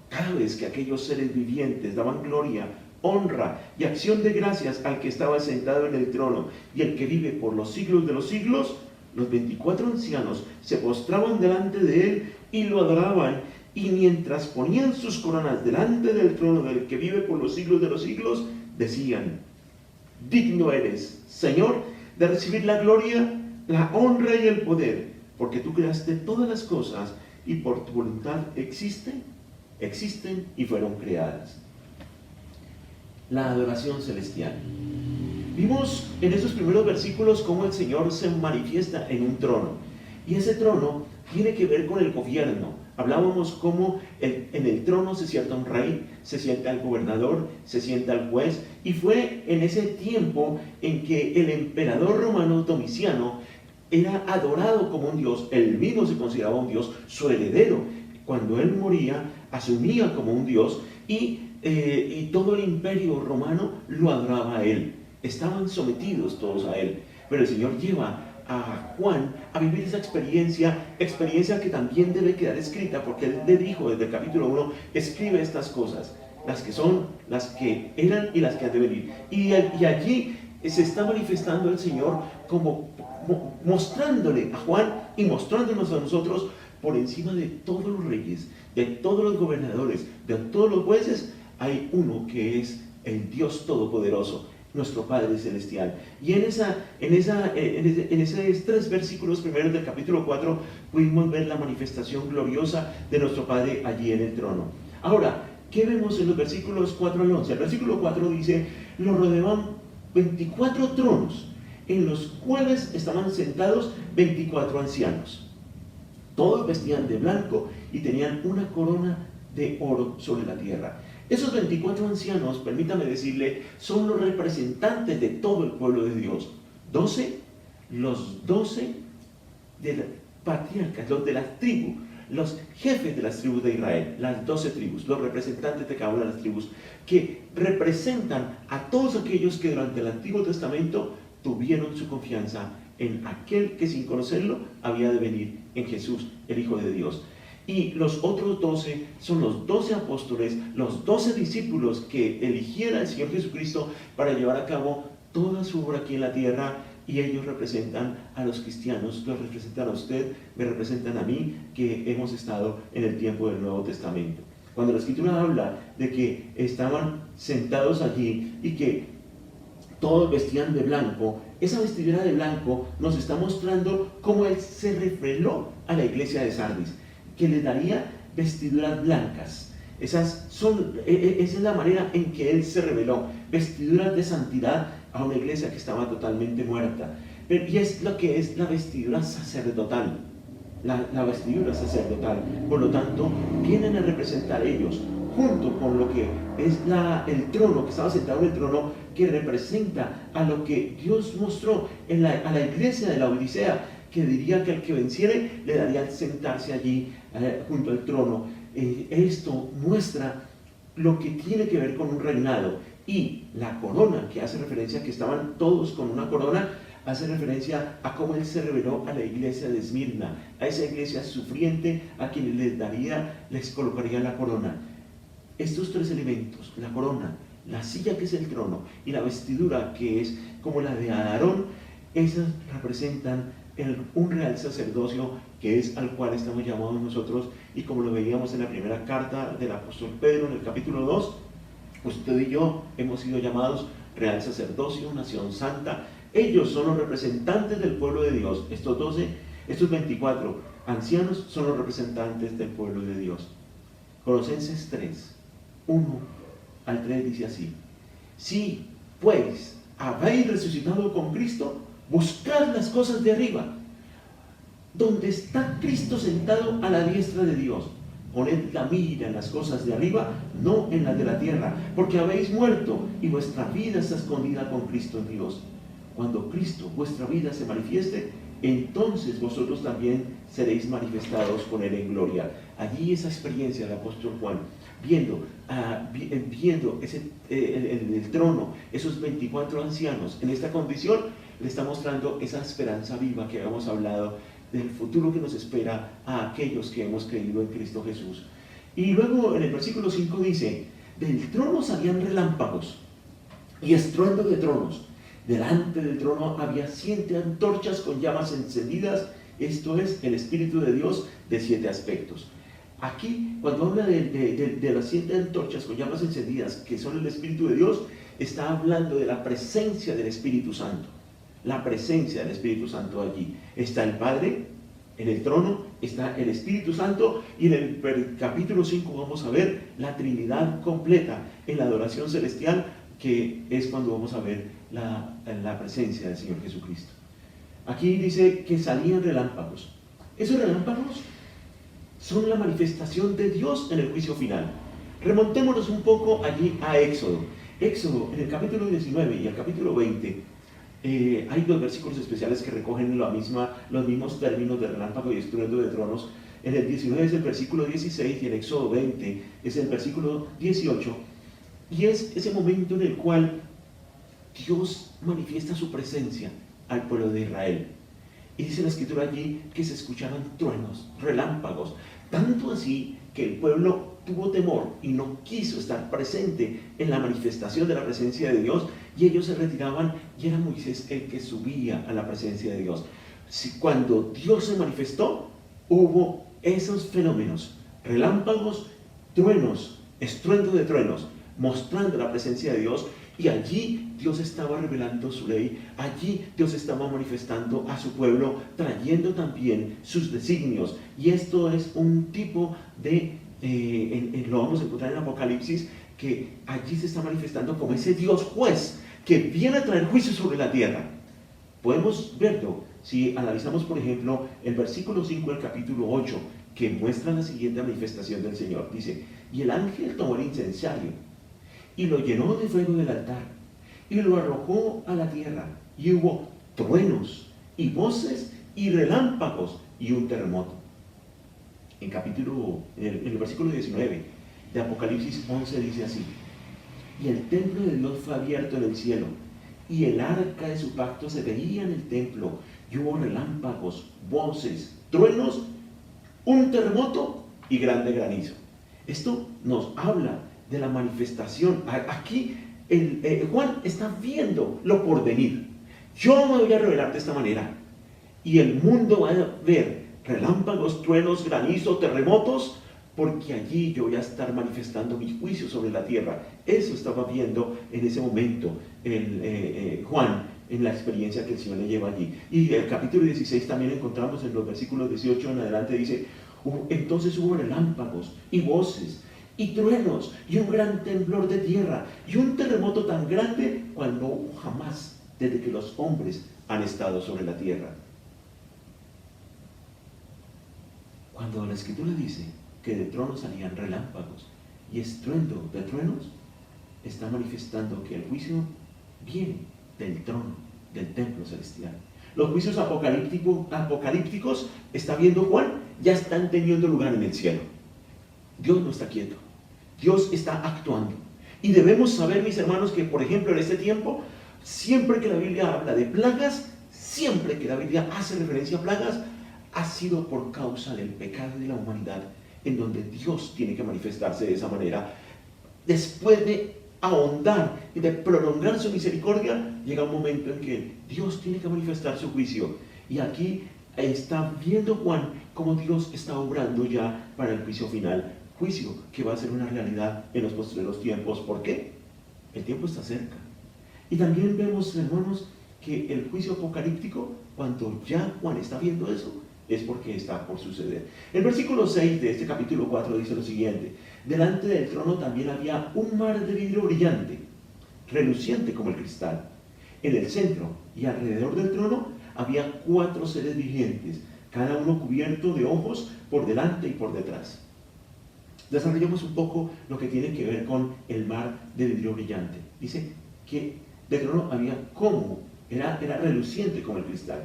Cada vez que aquellos seres vivientes daban gloria, honra y acción de gracias al que estaba sentado en el trono y el que vive por los siglos de los siglos, los 24 ancianos se postraban delante de él y lo adoraban, y mientras ponían sus coronas delante del trono del que vive por los siglos de los siglos, decían, digno eres, Señor, de recibir la gloria, la honra y el poder, porque tú creaste todas las cosas y por tu voluntad existen y fueron creadas. La adoración celestial. Vimos en estos primeros versículos cómo el Señor se manifiesta en un trono, y ese trono tiene que ver con el gobierno. Hablábamos cómo en el trono se sienta un rey, se sienta el gobernador, se sienta el juez, y fue en ese tiempo en que el emperador romano Domiciano era adorado como un dios. Él mismo se consideraba un dios, su heredero, cuando él moría, asumía como un dios, y todo el imperio romano lo adoraba a él. Estaban sometidos todos a él, pero el Señor lleva a Juan a vivir esa experiencia que también debe quedar escrita, porque él le dijo desde el capítulo 1, escribe estas cosas, las que son, las que eran y las que han de venir. Y allí se está manifestando el Señor como mostrándole a Juan y mostrándonos a nosotros por encima de todos los reyes, de todos los gobernadores, de todos los jueces, hay uno que es el Dios Todopoderoso, nuestro Padre Celestial. Y en esos 3 versículos primeros del capítulo 4 pudimos ver la manifestación gloriosa de nuestro Padre allí en el trono. Ahora, ¿qué vemos en los versículos 4 al 11? El versículo 4 dice, lo rodeaban 24 tronos, en los cuales estaban sentados 24 ancianos. Todos vestían de blanco y tenían una corona de oro sobre la tierra. Esos 24 ancianos, permítame decirle, son los representantes de todo el pueblo de Dios. Los 12 de las patriarcas, los de las tribus, los jefes de las tribus de Israel, las 12 tribus, los representantes de cada una de las tribus, que representan a todos aquellos que durante el Antiguo Testamento tuvieron su confianza en aquel que sin conocerlo había de venir, en Jesús, el Hijo de Dios. Y los otros 12 son los 12 apóstoles, los 12 discípulos que eligiera el Señor Jesucristo para llevar a cabo toda su obra aquí en la tierra, y ellos representan a los cristianos, los representan a usted, me representan a mí, que hemos estado en el tiempo del Nuevo Testamento. Cuando la Escritura habla de que estaban sentados allí y que todos vestían de blanco, esa vestidura de blanco nos está mostrando cómo Él se reveló a la iglesia de Sardis, que le daría vestiduras blancas. Esa es la manera en que Él se reveló, vestiduras de santidad a una iglesia que estaba totalmente muerta. Y es lo que es la vestidura sacerdotal, la vestidura sacerdotal. Por lo tanto, vienen a representar ellos, junto con lo que es el trono, que estaba sentado en el trono, que representa a lo que Dios mostró a la iglesia de la Odisea, que diría que al que venciere le daría el sentarse allí junto al trono. Esto muestra lo que tiene que ver con un reinado, y la corona, que hace referencia a que estaban todos con una corona, hace referencia a cómo Él se reveló a la iglesia de Esmirna, a esa iglesia sufriente a quien les colocaría la corona. Estos 3 elementos, la corona, la silla que es el trono y la vestidura que es como la de Aarón, esas representan un real sacerdocio, que es al cual estamos llamados nosotros, y como lo veíamos en la primera carta del apóstol Pedro en el capítulo 2, usted y yo hemos sido llamados real sacerdocio, nación santa. Ellos son los representantes del pueblo de Dios. Estos 24 ancianos son los representantes del pueblo de Dios. Colosenses 3, 1 al 3 dice así: si pues habéis resucitado con Cristo, buscad las cosas de arriba, donde está Cristo sentado a la diestra de Dios. Poned la mira en las cosas de arriba, no en las de la tierra, porque habéis muerto y vuestra vida está escondida con Cristo en Dios. Cuando Cristo, vuestra vida, se manifieste, entonces vosotros también seréis manifestados con Él en gloria. Allí esa experiencia del apóstol Juan, viendo el trono, esos 24 ancianos en esta condición, le está mostrando esa esperanza viva que habíamos hablado, del futuro que nos espera a aquellos que hemos creído en Cristo Jesús. Y luego en el versículo 5 dice: del trono salían relámpagos y estruendo de tronos. Delante del trono había 7 antorchas con llamas encendidas, esto es el Espíritu de Dios de 7 aspectos. Aquí, cuando habla de las 7 antorchas con llamas encendidas, que son el Espíritu de Dios, está hablando de la presencia del Espíritu Santo. La presencia del Espíritu Santo allí. Está el Padre en el trono, está el Espíritu Santo, y en el capítulo 5 vamos a ver la Trinidad completa en la adoración celestial, que es cuando vamos a ver la presencia del Señor Jesucristo. Aquí dice que salían relámpagos. Esos relámpagos son la manifestación de Dios en el juicio final. Remontémonos un poco allí a Éxodo. Éxodo, en el capítulo 19 y el capítulo 20, hay dos versículos especiales que recogen los mismos términos de relámpago y estruendo de tronos. En el 19 es el versículo 16 y en Éxodo 20 es el versículo 18. Y es ese momento en el cual Dios manifiesta su presencia al pueblo de Israel. Y dice la escritura allí que se escucharon truenos, relámpagos, tanto así que el pueblo tuvo temor y no quiso estar presente en la manifestación de la presencia de Dios, y ellos se retiraban, y era Moisés el que subía a la presencia de Dios. Cuando Dios se manifestó, hubo esos fenómenos, relámpagos, truenos, estruendo de truenos, mostrando la presencia de Dios, y allí Dios estaba revelando su ley, allí Dios estaba manifestando a su pueblo, trayendo también sus designios. Y esto es un tipo de, lo vamos a encontrar en Apocalipsis, que allí se está manifestando como ese Dios juez, que viene a traer juicio sobre la tierra. Podemos verlo si analizamos, por ejemplo, el versículo 5 del capítulo 8, que muestra la siguiente manifestación del Señor. Dice: y el ángel tomó el incensario y lo llenó de fuego del altar y lo arrojó a la tierra, y hubo truenos y voces y relámpagos y un terremoto. En el versículo 19 de Apocalipsis 11 dice así: y el templo de Dios fue abierto en el cielo, y el arca de su pacto se veía en el templo, y hubo relámpagos, voces, truenos, un terremoto y grande granizo. Esto nos habla de la manifestación. Aquí Juan está viendo lo por venir. Yo me voy a revelar de esta manera, y el mundo va a ver relámpagos, truenos, granizo, terremotos, porque allí yo voy a estar manifestando mi juicio sobre la tierra. Eso estaba viendo en ese momento Juan, en la experiencia que el Señor le lleva allí. Y el capítulo 16 también encontramos en los versículos 18 en adelante, dice: entonces hubo relámpagos y voces y truenos y un gran temblor de tierra y un terremoto tan grande cual no hubo jamás desde que los hombres han estado sobre la tierra. Cuando la escritura dice que de tronos salían relámpagos y estruendo de truenos, está manifestando que el juicio viene del trono, del templo celestial. Los juicios apocalípticos, está viendo Juan, ya están teniendo lugar en el cielo. Dios no está quieto, Dios está actuando. Y debemos saber, mis hermanos, que por ejemplo en este tiempo, siempre que la Biblia habla de plagas, siempre que la Biblia hace referencia a plagas, ha sido por causa del pecado de la humanidad, en donde Dios tiene que manifestarse de esa manera. Después de ahondar y de prolongar su misericordia, llega un momento en que Dios tiene que manifestar su juicio. Y aquí está viendo Juan cómo Dios está obrando ya para el juicio final, juicio que va a ser una realidad en los posteriores tiempos. ¿Por qué? El tiempo está cerca. Y también vemos, hermanos, que el juicio apocalíptico, cuando ya Juan está viendo eso, es porque está por suceder. El versículo 6 de este capítulo 4 dice lo siguiente: delante del trono también había un mar de vidrio brillante, reluciente como el cristal. En el centro y alrededor del trono había 4 seres vivientes, cada uno cubierto de ojos por delante y por detrás. Desarrollemos un poco lo que tiene que ver con el mar de vidrio brillante. Dice que del trono había como, era reluciente como el cristal.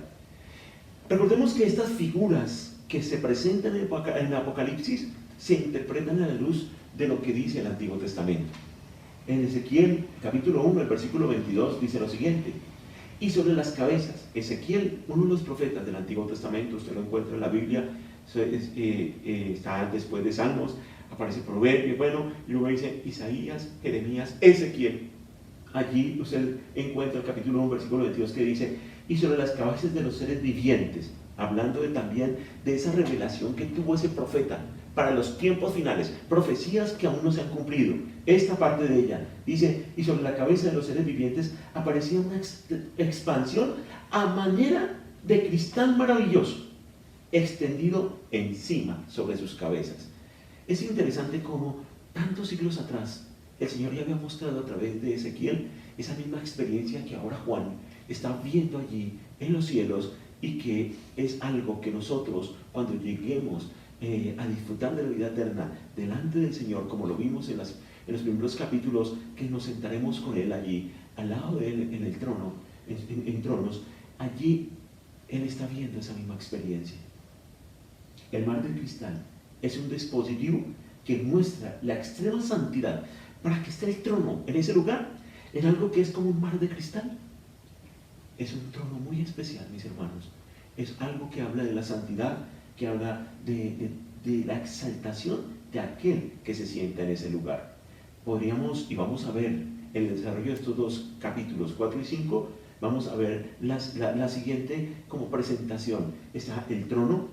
Recordemos que estas figuras que se presentan en Apocalipsis se interpretan a la luz de lo que dice el Antiguo Testamento. En Ezequiel capítulo 1, el versículo 22 dice lo siguiente: y sobre las cabezas, Ezequiel, uno de los profetas del Antiguo Testamento, usted lo encuentra en la Biblia, está después de Salmos, aparece Proverbios, y luego dice Isaías, Jeremías, Ezequiel. Allí usted encuentra el capítulo 1, versículo 22 que dice: y sobre las cabezas de los seres vivientes hablando también de esa revelación que tuvo ese profeta para los tiempos finales, profecías que aún no se han cumplido. Esta parte de ella dice, y sobre la cabeza de los seres vivientes aparecía una expansión a manera de cristal maravilloso, extendido encima sobre sus cabezas. Es interesante cómo tantos siglos atrás el Señor ya había mostrado a través de Ezequiel esa misma experiencia que ahora Juan está viendo allí en los cielos, y que es algo que nosotros, cuando lleguemos a disfrutar de la vida eterna delante del Señor, como lo vimos en los primeros capítulos, que nos sentaremos con Él allí, al lado de Él en el trono, en tronos, allí Él está viendo esa misma experiencia. El mar de cristal es un dispositivo que muestra la extrema santidad para que esté el trono en ese lugar, en algo que es como un mar de cristal. Es un trono muy especial, mis hermanos. Es algo que habla de la santidad, que habla de la exaltación de aquel que se sienta en ese lugar. Podríamos, y vamos a ver en el desarrollo de estos dos capítulos, 4 y 5, vamos a ver la siguiente como presentación. Está el trono,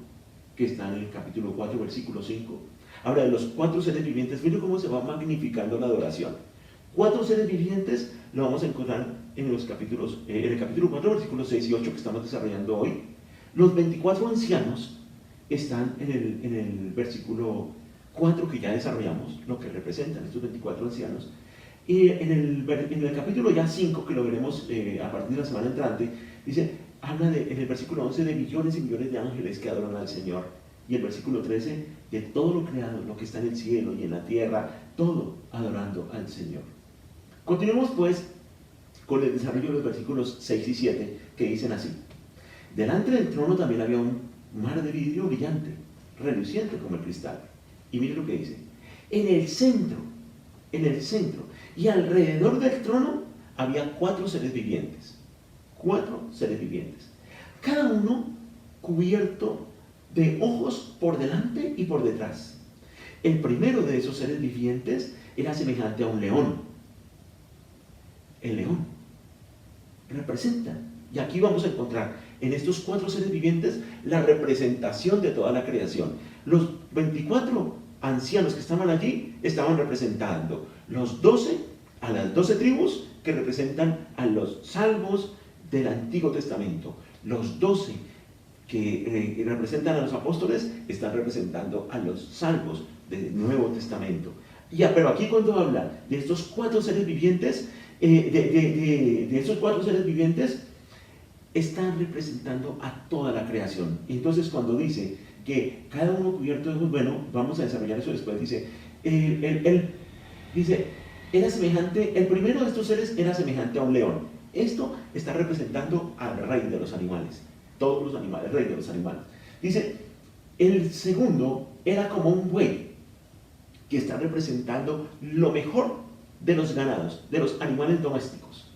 que está en el capítulo 4, versículo 5. Habla de los 4 seres vivientes. Miren cómo se va magnificando la adoración. 4 seres vivientes lo vamos a encontrar en los capítulos, en el capítulo 4, versículos 6 y 8 que estamos desarrollando hoy. Los 24 ancianos están en el versículo 4 que ya desarrollamos, lo que representan estos 24 ancianos. Y en el capítulo ya 5, que lo veremos a partir de la semana entrante, dice, habla en el versículo 11 de millones y millones de ángeles que adoran al Señor. Y el versículo 13 de todo lo creado, lo que está en el cielo y en la tierra, todo adorando al Señor. Continuemos pues con el desarrollo de los versículos 6 y 7, que dicen así. Delante del trono también había un mar de vidrio brillante, reluciente como el cristal. Y mire lo que dice. En el centro y alrededor del trono había 4 seres vivientes. 4 seres vivientes. Cada uno cubierto de ojos por delante y por detrás. El primero de esos seres vivientes era semejante a un león. El león representa, y aquí vamos a encontrar en estos 4 seres vivientes la representación de toda la creación. Los 24 ancianos que estaban allí estaban representando a las 12 tribus que representan a los salvos del Antiguo Testamento. Los 12 que representan a los apóstoles están representando a los salvos del Nuevo Testamento. Pero aquí cuando habla de estos 4 seres vivientes, de esos 4 seres vivientes, están representando a toda la creación. Y entonces cuando dice que cada uno cubierto de ojos, bueno, vamos a desarrollar eso después, dice, dice, era semejante, el primero de estos seres era semejante a un león. Esto está representando al rey de los animales, todos los animales, el rey de los animales. Dice, el segundo era como un buey, que está representando lo mejor de los ganados, de los animales domésticos.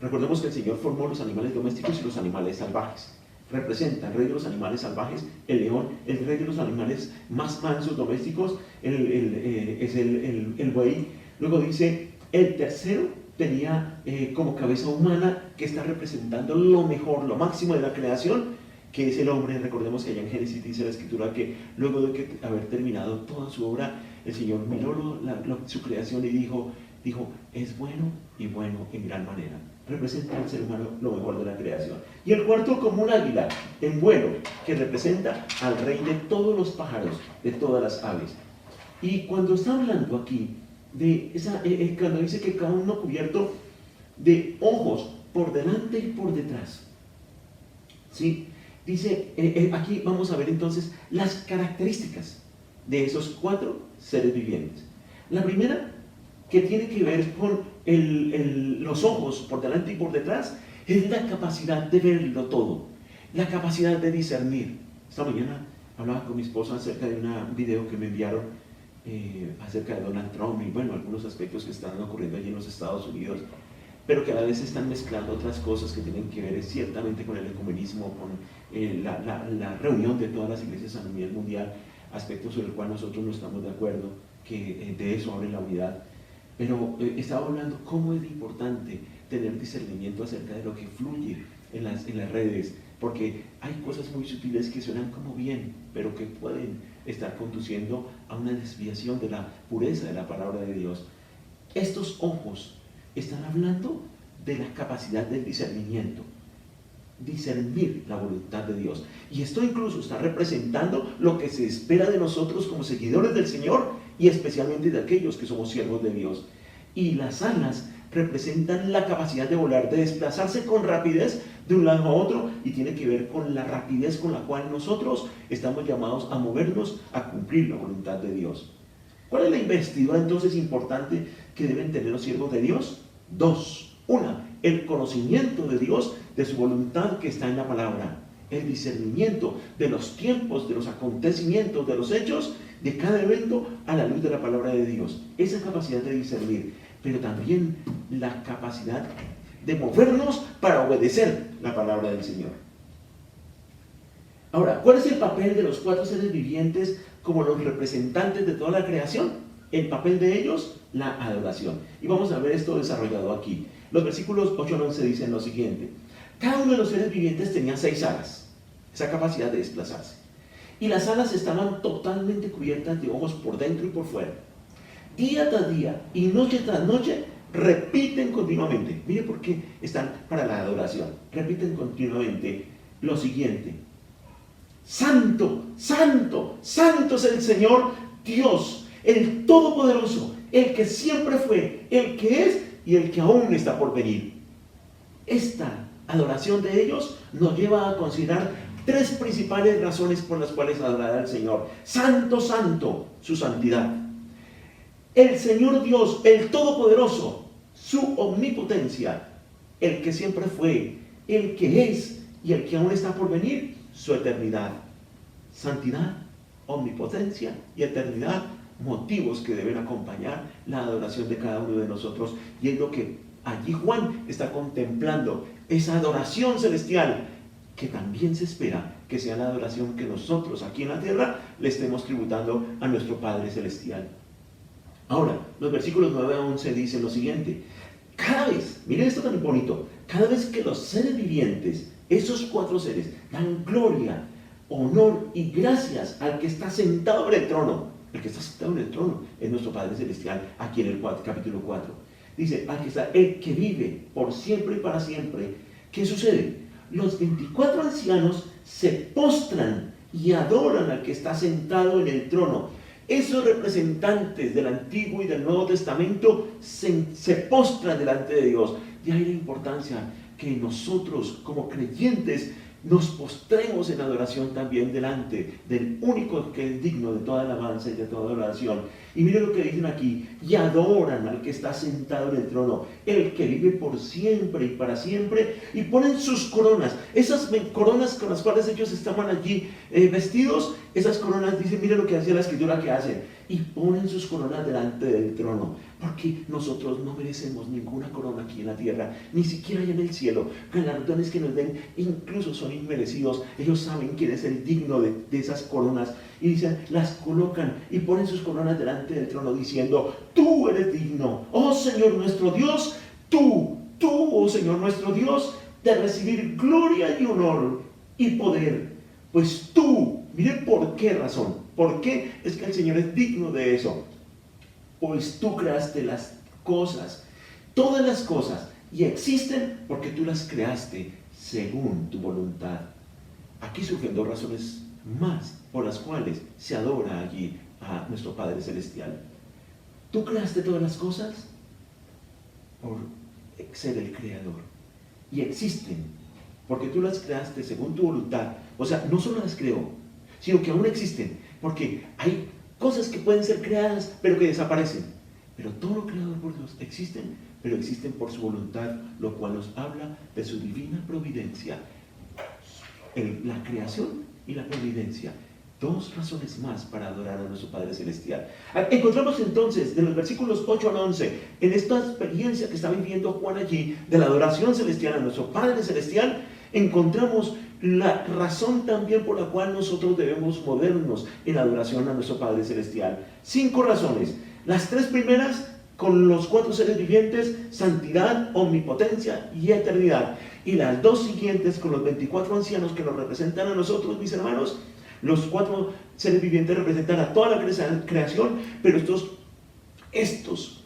Recordemos que el Señor formó los animales domésticos y los animales salvajes. Representa el rey de los animales salvajes, el león, el rey de los animales más mansos domésticos, es el buey. Luego dice, el tercero tenía como cabeza humana, que está representando lo mejor, lo máximo de la creación, que es el hombre. Recordemos que allá en Génesis dice la Escritura que luego de haber terminado toda su obra, el Señor miró su creación y dijo, es bueno en gran manera. Representa al ser humano lo mejor de la creación. Y el cuarto como un águila en vuelo, que representa al rey de todos los pájaros, de todas las aves. Y cuando está hablando aquí de cuando dice que cada uno cubierto de ojos por delante y por detrás, ¿sí? Dice, aquí vamos a ver entonces las características de esos 4 seres vivientes. La primera, que tiene que ver con los ojos por delante y por detrás, es la capacidad de verlo todo, la capacidad de discernir. Esta mañana hablaba con mi esposa acerca de un video que me enviaron acerca de Donald Trump y bueno, algunos aspectos que están ocurriendo allí en los Estados Unidos, pero que a la vez están mezclando otras cosas que tienen que ver ciertamente con el ecumenismo, con la reunión de todas las iglesias a nivel mundial, aspectos sobre el cual nosotros no estamos de acuerdo, que de eso abre la unidad. Pero estaba hablando cómo es importante tener discernimiento acerca de lo que fluye en las redes, porque hay cosas muy sutiles que suenan como bien, pero que pueden estar conduciendo a una desviación de la pureza de la palabra de Dios. Estos ojos están hablando de la capacidad del discernimiento, discernir la voluntad de Dios. Y esto incluso está representando lo que se espera de nosotros como seguidores del Señor y especialmente de aquellos que somos siervos de Dios. Y las alas representan la capacidad de volar, de desplazarse con rapidez de un lado a otro, y tiene que ver con la rapidez con la cual nosotros estamos llamados a movernos a cumplir la voluntad de Dios. ¿Cuál es la investidura entonces importante que deben tener los siervos de Dios? Dos. Una, el conocimiento de Dios, de su voluntad que está en la palabra. El discernimiento de los tiempos, de los acontecimientos, de los hechos, de cada evento a la luz de la palabra de Dios. Esa capacidad de discernir, pero también la capacidad de movernos para obedecer la palabra del Señor. Ahora, ¿cuál es el papel de los cuatro seres vivientes como los representantes de toda la creación? El papel de ellos, la adoración. Y vamos a ver esto desarrollado aquí. Los versículos 8 al 11 dicen lo siguiente: cada uno de los seres vivientes tenía 6 alas, esa capacidad de desplazarse. Y las alas estaban totalmente cubiertas de ojos por dentro y por fuera. Día tras día y noche tras noche repiten continuamente. Mire por qué están para la adoración. Repiten continuamente lo siguiente: Santo, Santo, Santo es el Señor Dios, el Todopoderoso, el que siempre fue, el que es y el que aún está por venir. Esta adoración de ellos nos lleva a considerar 3 principales razones por las cuales adorar al Señor. Santo, Santo, su santidad. El Señor Dios, el Todopoderoso, su omnipotencia, el que siempre fue, el que es y el que aún está por venir, su eternidad. Santidad, omnipotencia y eternidad, motivos que deben acompañar la adoración de cada uno de nosotros. Y es lo que allí Juan está contemplando, esa adoración celestial, que también se espera que sea la adoración que nosotros aquí en la tierra le estemos tributando a nuestro Padre Celestial. Ahora, los versículos 9 a 11 dicen lo siguiente: cada vez, miren esto tan bonito, cada vez que los seres vivientes, esos 4 seres, dan gloria, honor y gracias al que está sentado en el trono. El que está sentado en el trono es nuestro Padre Celestial, aquí en el capítulo 4. Dice, aquí está el que vive por siempre y para siempre. ¿Qué sucede? Los 24 ancianos se postran y adoran al que está sentado en el trono. Esos representantes del Antiguo y del Nuevo Testamento se postran delante de Dios. De ahí la importancia que nosotros como creyentes nos postremos en adoración también delante del único que es digno de toda alabanza y de toda adoración. Y miren lo que dicen aquí: y adoran al que está sentado en el trono, el que vive por siempre y para siempre, y ponen sus coronas, esas coronas con las cuales ellos estaban allí vestidos. Esas coronas, dicen, miren lo que hacía la escritura que hacen, y ponen sus coronas delante del trono, porque nosotros no merecemos ninguna corona aquí en la tierra, ni siquiera allá en el cielo. Galardones que nos den incluso son inmerecidos. Ellos saben quién es el digno de esas coronas, y dicen, las colocan y ponen sus coronas delante del trono diciendo: tú eres digno, oh Señor nuestro Dios, tú, oh Señor nuestro Dios, de recibir gloria y honor y poder, pues tú. Miren por qué razón. ¿Por qué es que el Señor es digno de eso? Pues tú creaste las cosas, todas las cosas, y existen porque tú las creaste según tu voluntad. Aquí surgen 2 razones más por las cuales se adora allí a nuestro Padre Celestial. ¿Tú creaste todas las cosas? Por ser el Creador. Y existen porque tú las creaste según tu voluntad. O sea, no solo las creó, sino que aún existen, porque hay cosas que pueden ser creadas pero que desaparecen. Pero todo lo creado por Dios existen, pero existen por su voluntad, lo cual nos habla de su divina providencia. La creación y la providencia. 2 razones más para adorar a nuestro Padre Celestial. Encontramos entonces de los versículos 8 al 11, en esta experiencia que está viviendo Juan allí, de la adoración celestial a nuestro Padre Celestial, encontramos la razón también por la cual nosotros debemos movernos en adoración a nuestro Padre Celestial. 5 razones. Las 3 primeras con los 4 seres vivientes, santidad, omnipotencia y eternidad. Y las 2 siguientes con los 24 ancianos que nos representan a nosotros, mis hermanos. Los 4 seres vivientes representan a toda la creación, pero estos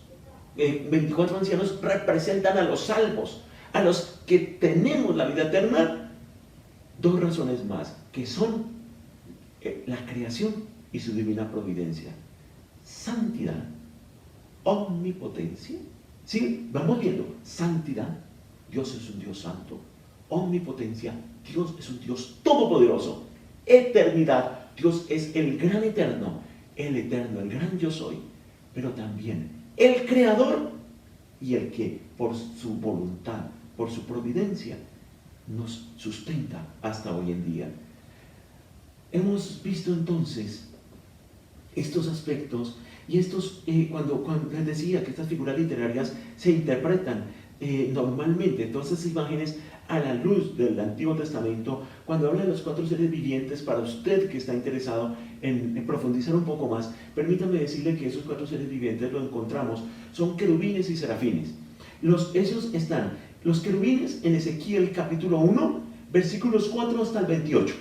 24 ancianos representan a los salvos, a los que tenemos la vida eterna. 2 razones más, que son la creación y su divina providencia. Santidad, omnipotencia. ¿Sí? Vamos viendo. Santidad, Dios es un Dios santo. Omnipotencia, Dios es un Dios todopoderoso. Eternidad, Dios es el gran eterno, el gran yo soy. Pero también el creador y el que por su voluntad, por su providencia, nos sustenta hasta hoy en día. Hemos visto entonces estos aspectos y cuando les decía que estas figuras literarias se interpretan normalmente, todas esas imágenes a la luz del Antiguo Testamento, cuando habla de los 4 seres vivientes, para usted que está interesado en profundizar un poco más, permítame decirle que esos 4 seres vivientes lo encontramos, son querubines y serafines. Esos están, los querubines en Ezequiel capítulo 1, versículos 4 hasta el 28,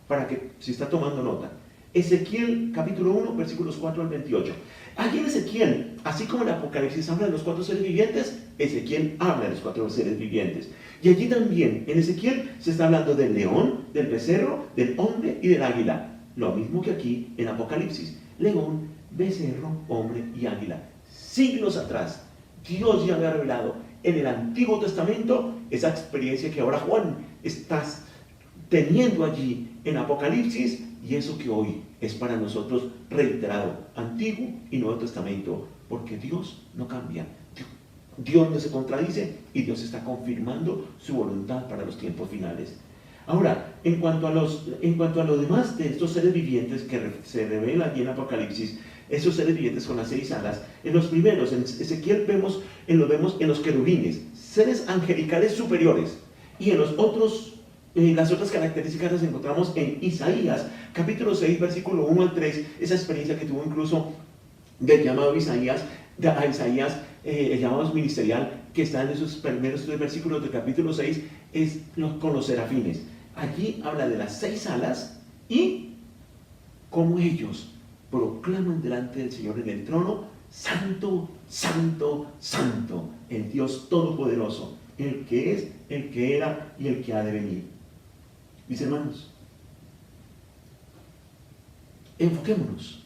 para que si está tomando nota. Ezequiel capítulo 1, versículos 4 al 28. Aquí en Ezequiel, así como en Apocalipsis habla de los 4 seres vivientes, Ezequiel habla de los 4 seres vivientes. Y allí también, en Ezequiel, se está hablando del león, del becerro, del hombre y del águila. Lo mismo que aquí en Apocalipsis. León, becerro, hombre y águila. Siglos atrás, Dios ya había revelado en el Antiguo Testamento esa experiencia que ahora Juan está teniendo allí en Apocalipsis, y eso que hoy es para nosotros reiterado, Antiguo y Nuevo Testamento, porque Dios no cambia, Dios no se contradice y Dios está confirmando su voluntad para los tiempos finales. Ahora, en cuanto a lo demás de estos seres vivientes que se revelan allí en Apocalipsis, esos seres vivientes con las 6 alas, en los primeros, en Ezequiel vemos en los querubines, seres angelicales superiores, y en los otros, las otras características las encontramos en Isaías, capítulo 6, versículo 1 al 3, esa experiencia que tuvo incluso del llamado Isaías, el llamado ministerial, que está en esos primeros 3 versículos del capítulo 6, es con los serafines. Allí habla de las 6 alas y cómo ellos proclaman delante del Señor en el trono: Santo, Santo, Santo, el Dios Todopoderoso, el que es, el que era y el que ha de venir. Mis hermanos, enfoquémonos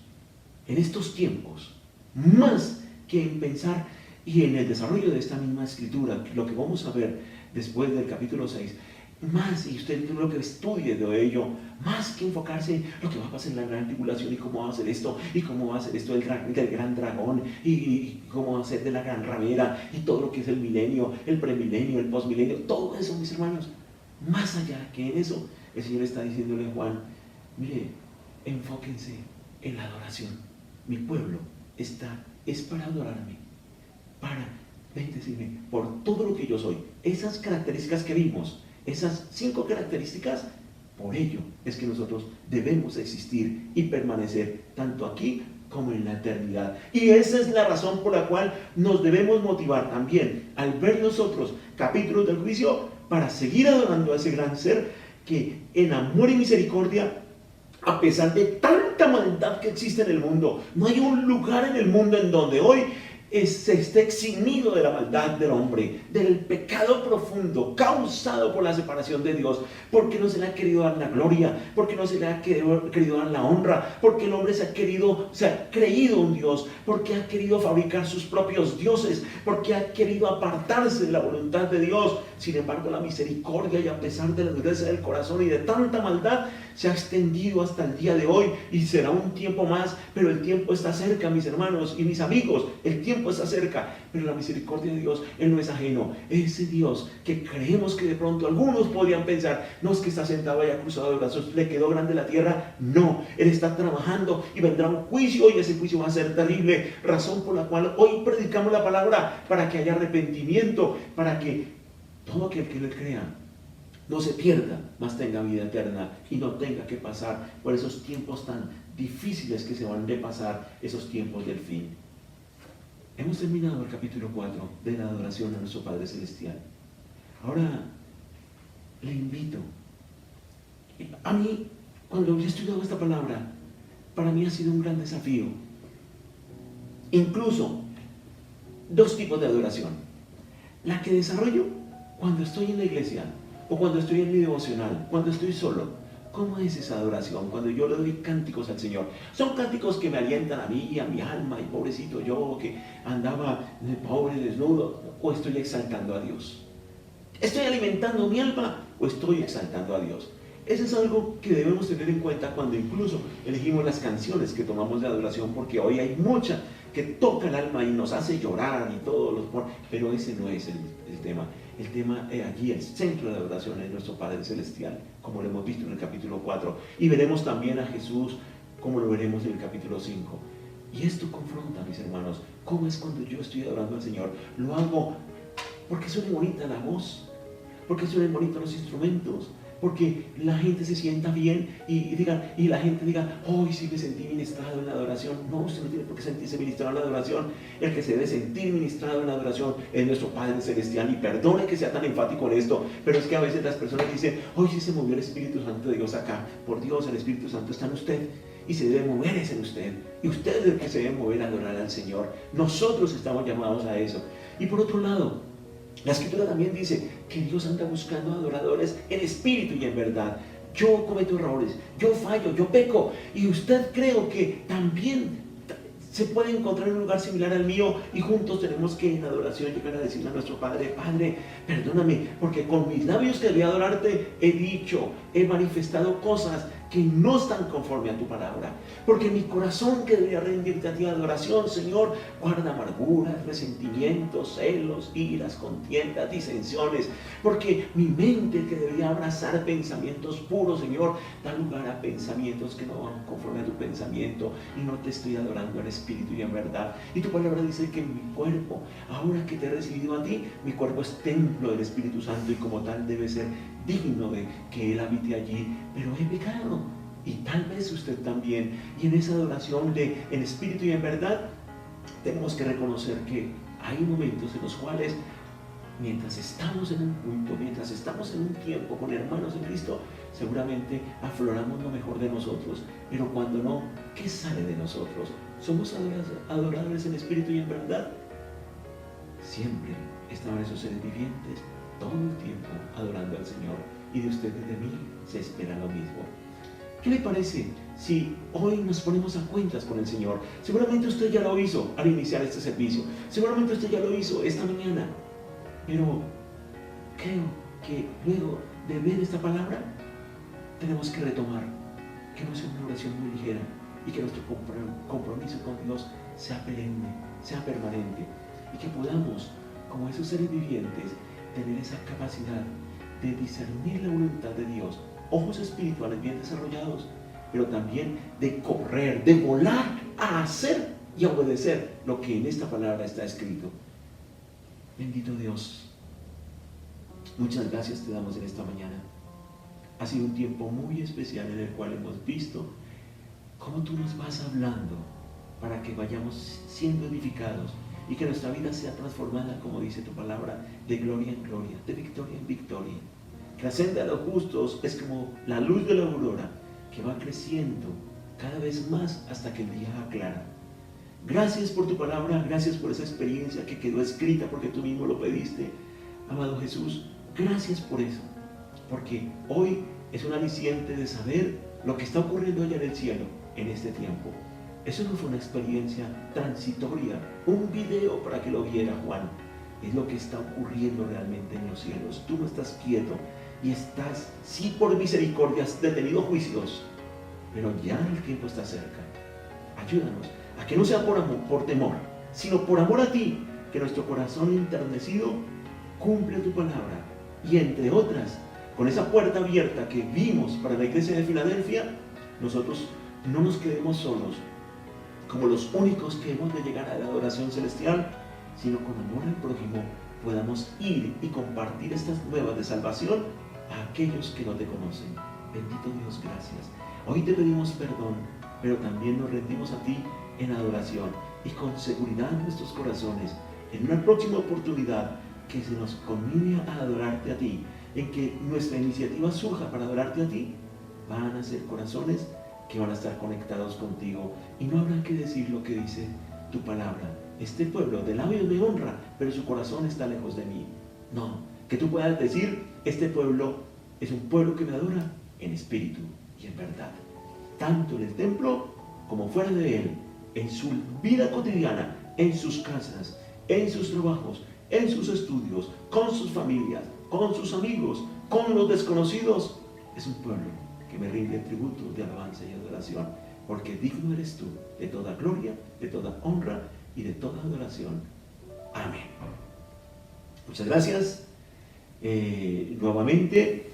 en estos tiempos, más que en pensar y en el desarrollo de esta misma escritura, lo que vamos a ver después del capítulo 6, más, y usted lo que estudie de ello, más que enfocarse en lo que va a pasar en la gran tribulación y cómo va a ser esto, y cómo va a ser esto del gran dragón, y cómo va a ser de la gran ramera, y todo lo que es el milenio, el premilenio, el posmilenio, todo eso, mis hermanos, más allá que en eso, el Señor está diciéndole a Juan: mire, enfóquense en la adoración. Mi pueblo es para adorarme, para bendecirme por todo lo que yo soy. Esas características que vimos, esas 5 características, por ello es que nosotros debemos existir y permanecer tanto aquí como en la eternidad. Y esa es la razón por la cual nos debemos motivar también al ver nosotros capítulos del juicio para seguir adorando a ese gran ser que en amor y misericordia, a pesar de tanta maldad que existe en el mundo, no hay un lugar en el mundo en donde hoy se esté eximido de la maldad del hombre, del pecado profundo causado por la separación de Dios, porque no se le ha querido dar la gloria, porque no se le ha querido dar la honra, porque el hombre se ha creído un Dios, porque ha querido fabricar sus propios dioses, porque ha querido apartarse de la voluntad de Dios. Sin embargo, la misericordia, y a pesar de la dureza del corazón y de tanta maldad, se ha extendido hasta el día de hoy, y será un tiempo más, pero el tiempo está cerca, mis hermanos y mis amigos. El tiempo está cerca, pero la misericordia de Dios, Él no es ajeno. Ese Dios que creemos que de pronto algunos podrían pensar: no, es que está sentado allá cruzado de brazos, le quedó grande la tierra. No, Él está trabajando y vendrá un juicio, y ese juicio va a ser terrible, razón por la cual hoy predicamos la palabra, para que haya arrepentimiento, para que todo aquel que le crea no se pierda, mas tenga vida eterna y no tenga que pasar por esos tiempos tan difíciles que se van a pasar, esos tiempos del fin. Hemos terminado el capítulo 4 de la adoración a nuestro Padre Celestial. Ahora le invito. A mí, cuando he estudiado esta palabra, para mí ha sido un gran desafío. Incluso dos tipos de adoración. La que desarrollo cuando estoy en la iglesia o cuando estoy en mi devocional, cuando estoy solo. ¿Cómo es esa adoración? Cuando yo le doy cánticos al Señor. Son cánticos que me alientan a mí y a mi alma, y pobrecito yo que andaba pobre, desnudo, o estoy exaltando a Dios. ¿Estoy alimentando mi alma o estoy exaltando a Dios? Eso es algo que debemos tener en cuenta cuando incluso elegimos las canciones que tomamos de adoración, porque hoy hay mucha que toca el alma y nos hace llorar y todos los... Pero ese no es el tema. El tema allí, el centro de la adoración es nuestro Padre Celestial, como lo hemos visto en el capítulo 4. Y veremos también a Jesús, como lo veremos en el capítulo 5. Y esto confronta, mis hermanos, cómo es cuando yo estoy adorando al Señor. Lo hago porque suene bonita la voz, porque suenen bonitos los instrumentos, porque la gente se sienta bien y la gente diga, hoy sí me sentí ministrado en la adoración. No, usted no tiene por qué sentirse ministrado en la adoración. El que se debe sentir ministrado en la adoración es nuestro Padre Celestial. Y perdone que sea tan enfático en esto, pero es que a veces las personas dicen, hoy sí se movió el Espíritu Santo de Dios acá. Por Dios, el Espíritu Santo está en usted y se debe mover es en usted. Y usted es el que se debe mover a adorar al Señor. Nosotros estamos llamados a eso. Y por otro lado, la Escritura también dice que Dios anda buscando adoradores en espíritu y en verdad. Yo cometo errores, yo fallo, yo peco, y usted creo que también se puede encontrar en un lugar similar al mío, y juntos tenemos que en adoración llegar a decirle a nuestro Padre, Padre, perdóname, porque con mis labios que debía adorarte he dicho, he manifestado cosas que no están conforme a tu palabra, porque mi corazón que debería rendirte a ti adoración, Señor, guarda amarguras, resentimientos, celos, iras, contiendas, disensiones, porque mi mente que debería abrazar pensamientos puros, Señor, da lugar a pensamientos que no van conforme a tu pensamiento, y no te estoy adorando en espíritu y en verdad. Y tu palabra dice que mi cuerpo, ahora que te he recibido a ti, mi cuerpo es templo del Espíritu Santo, y como tal debe ser digno de que Él habite allí, pero he pecado, y tal vez usted también. Y en esa adoración en espíritu y en verdad, tenemos que reconocer que hay momentos en los cuales, mientras estamos en un culto, mientras estamos en un tiempo con hermanos en Cristo, seguramente afloramos lo mejor de nosotros, pero cuando no, ¿qué sale de nosotros? ¿Somos adoradores en espíritu y en verdad? Siempre estaban esos seres vivientes todo el tiempo adorando al Señor, y de ustedes y de mí se espera lo mismo. ¿Qué le parece si hoy nos ponemos a cuentas con el Señor? Seguramente usted ya lo hizo al iniciar este servicio, seguramente usted ya lo hizo esta mañana, pero creo que luego de ver esta palabra tenemos que retomar, que no sea una oración muy ligera, y que nuestro compromiso con Dios sea perenne, sea permanente, y que podamos, como esos seres vivientes, tener esa capacidad de discernir la voluntad de Dios, ojos espirituales bien desarrollados, pero también de correr, de volar a hacer y a obedecer lo que en esta palabra está escrito. Bendito Dios, muchas gracias te damos en esta mañana. Ha sido un tiempo muy especial en el cual hemos visto cómo tú nos vas hablando para que vayamos siendo edificados y que nuestra vida sea transformada, como dice tu palabra, de gloria en gloria, de victoria en victoria. Que la senda de los justos es como la luz de la aurora, que va creciendo cada vez más hasta que el día aclara. Gracias por tu palabra, gracias por esa experiencia que quedó escrita porque tú mismo lo pediste, amado Jesús. Gracias por eso, porque hoy es un aliciente de saber lo que está ocurriendo allá en el cielo en este tiempo. Eso no fue una experiencia transitoria, un video para que lo viera Juan. Es lo que está ocurriendo realmente en los cielos. Tú no estás quieto y estás, sí, por misericordia, has detenido juicios, pero ya el tiempo está cerca. Ayúdanos a que no sea por amor, por temor, sino por amor a ti, que nuestro corazón enternecido cumple tu palabra. Y entre otras, con esa puerta abierta que vimos para la iglesia de Filadelfia, nosotros no nos quedemos solos como los únicos que hemos de llegar a la adoración celestial, sino con amor al prójimo podamos ir y compartir estas nuevas de salvación a aquellos que no te conocen. Bendito Dios, gracias. Hoy te pedimos perdón, pero también nos rendimos a ti en adoración, y con seguridad en nuestros corazones, en una próxima oportunidad que se nos conmine a adorarte a ti, en que nuestra iniciativa surja para adorarte a ti, van a ser corazones que van a estar conectados contigo y no habrá que decir lo que dice tu palabra. Este pueblo de labios me honra, pero su corazón está lejos de mí. No, que tú puedas decir, este pueblo es un pueblo que me adora en espíritu y en verdad, tanto en el templo como fuera de él, en su vida cotidiana, en sus casas, en sus trabajos, en sus estudios, con sus familias, con sus amigos, con los desconocidos. Es un pueblo que me rinde tributo de alabanza y adoración, porque digno eres tú de toda gloria, de toda honra y de toda adoración. Amén. Muchas gracias. Nuevamente,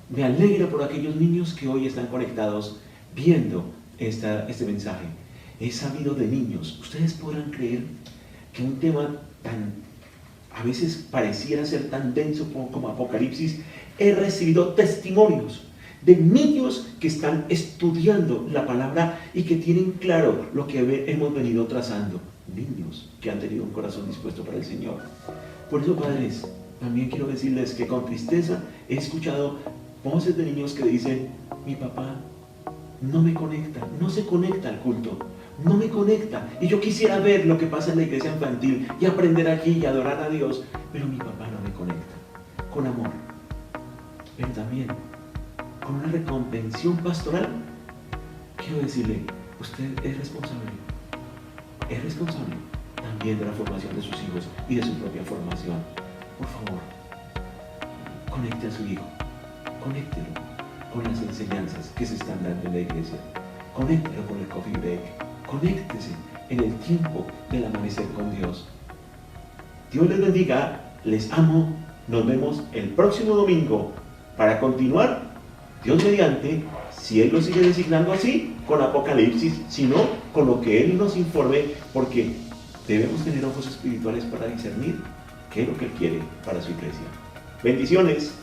me alegra por aquellos niños que hoy están conectados viendo este mensaje. He sabido de niños, ustedes podrán creer que un tema tan, a veces pareciera ser tan denso como Apocalipsis, he recibido testimonios de niños que están estudiando la palabra y que tienen claro lo que hemos venido trazando. Niños que han tenido un corazón dispuesto para el Señor. Por eso, padres, también quiero decirles que con tristeza he escuchado voces de niños que dicen, mi papá no me conecta, no se conecta al culto, no me conecta, y yo quisiera ver lo que pasa en la iglesia infantil y aprender aquí y adorar a Dios, pero mi papá no me conecta. Con amor, pero también con una reconvención pastoral, quiero decirle, usted es responsable también de la formación de sus hijos y de su propia formación. Por favor, conecte a su hijo, conéctelo con las enseñanzas que se están dando en la iglesia, conéctelo con el coffee break, conéctese en el tiempo del amanecer con Dios. Dios les bendiga, les amo, nos vemos el próximo domingo para continuar, Dios mediante, si Él lo sigue designando así, con Apocalipsis, sino con lo que Él nos informe, porque debemos tener ojos espirituales para discernir qué es lo que Él quiere para su iglesia. Bendiciones.